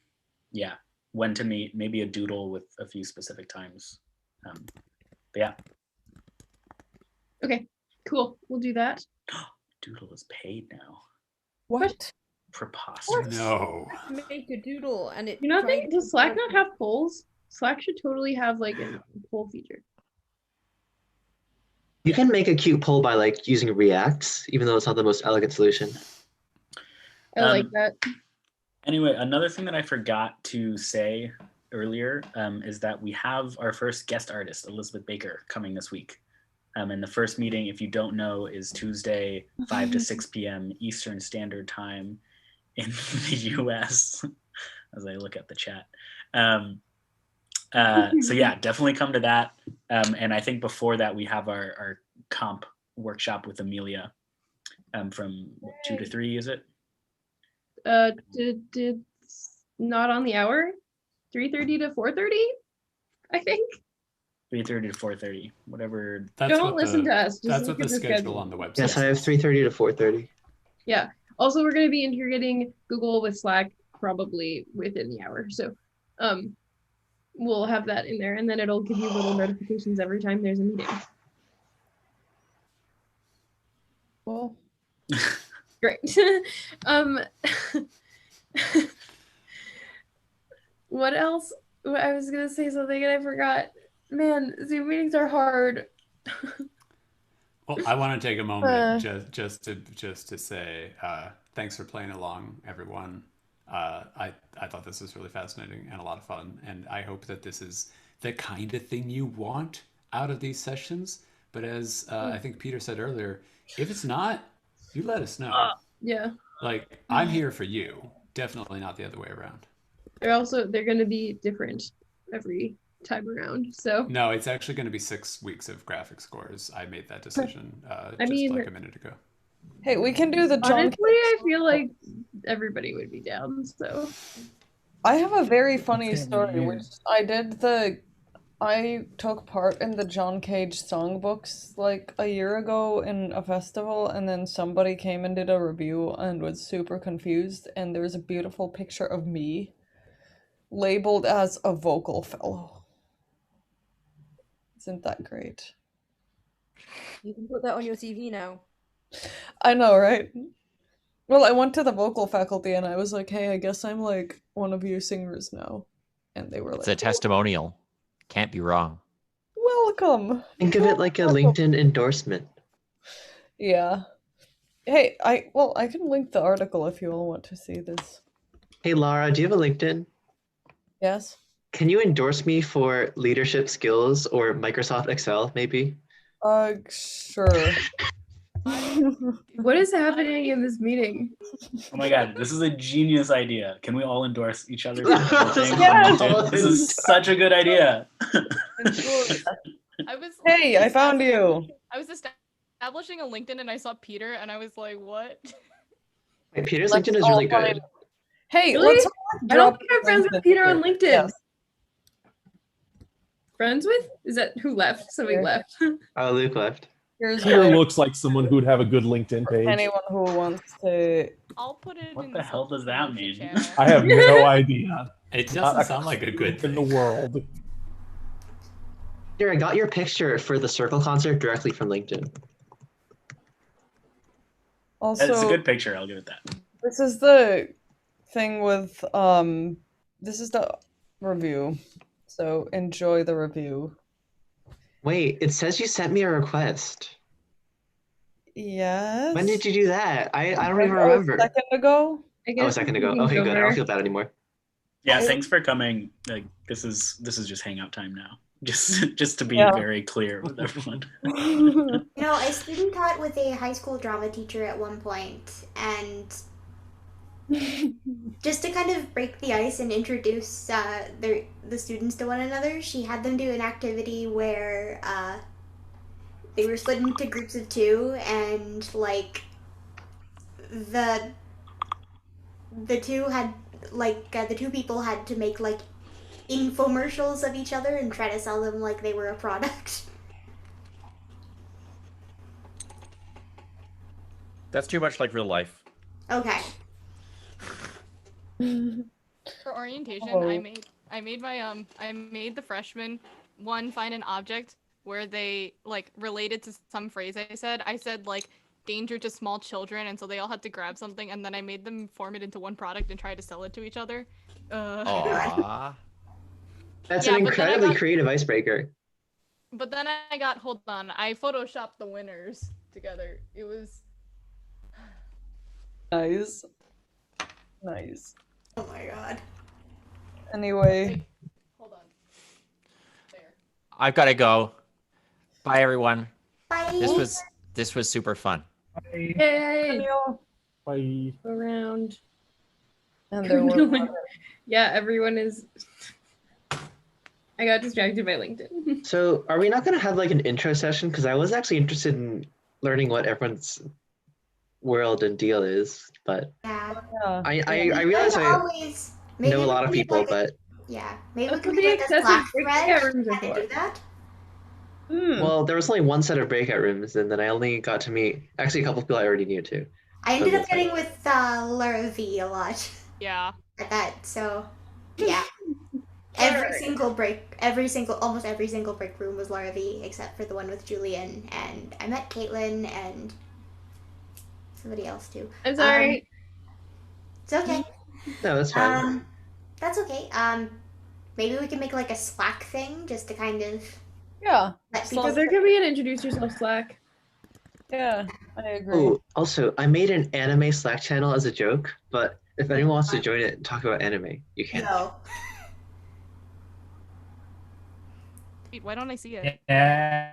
Yeah, when to meet, maybe a doodle with a few specific times. But yeah. Okay, cool. We'll do that. Doodle is paid now. What? Preposterous. No. Make a doodle and it. You know, does Slack not have polls? Slack should totally have like a poll feature. You can make a cute poll by like using React, even though it's not the most elegant solution. I like that. Anyway, another thing that I forgot to say earlier is that we have our first guest artist, Elizabeth Baker, coming this week. And the first meeting, if you don't know, is Tuesday, 5 to 6 p.m. Eastern Standard Time in the US, as I look at the chat. So yeah, definitely come to that. And I think before that, we have our comp workshop with Amelia from 2 to 3, is it? Did not on the hour, 3:30 to 4:30, I think. 3:30 to 4:30, whatever. Don't listen to us. Just That's look what at the schedule on the website. Yes, I have 3:30 to 4:30. Yeah. Also, we're going to be integrating Google with Slack probably within the hour. So we'll have that in there, and then it'll give you little notifications every time there's a meeting. Well, great. What else? I was going to say something and I forgot. Man, Zoom meetings are hard. Well, I want to take a moment just to say thanks for playing along, everyone. I thought this was really fascinating and a lot of fun, and I hope that this is the kind of thing you want out of these sessions. But as I think Peter said earlier, if it's not, you let us know. Yeah. Like, I'm here for you. Definitely not the other way around. They're going to be different every time around. So no, it's actually going to be 6 weeks of graphic scores. I made that decision like a minute ago. Hey, we can do the John. Honestly, I feel like everybody would be down. So I have a very funny story, which I took part in the John Cage songbooks like a year ago in a festival, and then somebody came and did a review and was super confused, and there was a beautiful picture of me labeled as a vocal fellow. Isn't that great? You can put that on your CV now. I know, right? Well, I went to the vocal faculty and I was like, hey, I guess I'm like one of you singers now. And they were It's like, a testimonial. Can't be wrong. welcome. Think of it like a LinkedIn endorsement. Yeah. Hey, I can link the article if you all want to see this. Hey, Lara, do you have a LinkedIn? Yes. Can you endorse me for leadership skills or Microsoft Excel, maybe? Sure. What is happening in this meeting? Oh my god, this is a genius idea. Can we all endorse each other? For everything? Yes! This is such a good idea. Hey, I found you. I was establishing a LinkedIn and I saw Peter and I was like, what? Wait, Peter's LinkedIn is really good. Hey, Really? let's I don't drop think I'm friends with LinkedIn Peter on here. LinkedIn. Yes. Friends with? Is that who left? Somebody left. Oh, Luke left. Here's Peter my- looks like someone who'd have a good LinkedIn page. anyone who wants to. I'll put it What the hell does that mean? I have no idea. It Not doesn't sound like a good in the world. Here, I got your picture for the Circle concert directly from LinkedIn. Also, It's a good picture, I'll give it that. this is the thing with this is the review. So enjoy the review. Wait, it says you sent me a request. Yes. When did you do that? I don't even Like, remember. A second ago. Oh, a second ago. Okay, good. I don't feel bad anymore. Yeah, thanks for coming. Like this is just hangout time now. Just to be Yeah. very clear with everyone. You know, I student taught with a high school drama teacher at one point, and just to kind of break the ice and introduce the students to one another, she had them do an activity where they were split into groups of two, and like the two had the two people had to make like infomercials of each other and try to sell them like they were a product. That's too much like real life. Okay. For orientation, Oh. I made the freshmen one find an object where they like related to some phrase I said. I said like danger to small children, and so they all had to grab something, and then I made them form it into one product and try to sell it to each other. Aww. That's Yeah, an but then I incredibly got- creative icebreaker. But then hold on, I photoshopped the winners together. It was Nice. Nice. Oh my god. Anyway. hold on. I've got to go. Bye, everyone. Bye. This was super fun. Yay! Bye. Go around. And there were Yeah, everyone is. I got distracted by LinkedIn. So, are we not going to have like an intro session? Because I was actually interested in learning what everyone's world and deal is, but Yeah. I realize I always maybe know a we lot of can make, people, like, but yeah, maybe we That's can what make the like a accessible Slack breakout thread rooms are how to for. do that. well, there was only one set of breakout rooms, and then I only got to meet actually a couple of people I already knew too. I ended From up the getting with Lara V a lot yeah. at that, so yeah. Almost every single break room was Lara V, except for the one with Julian, and I met Caitlin and somebody else too. I'm sorry. It's okay. No, that's fine. That's okay. Maybe we can make like a Slack thing just to kind of Yeah. let So people. there could be an introduce yourself Slack. Yeah, I agree. Oh, also, I made an anime Slack channel as a joke, but if anyone wants to join it and talk about anime, you can. No. Wait, why don't I see it? Yeah.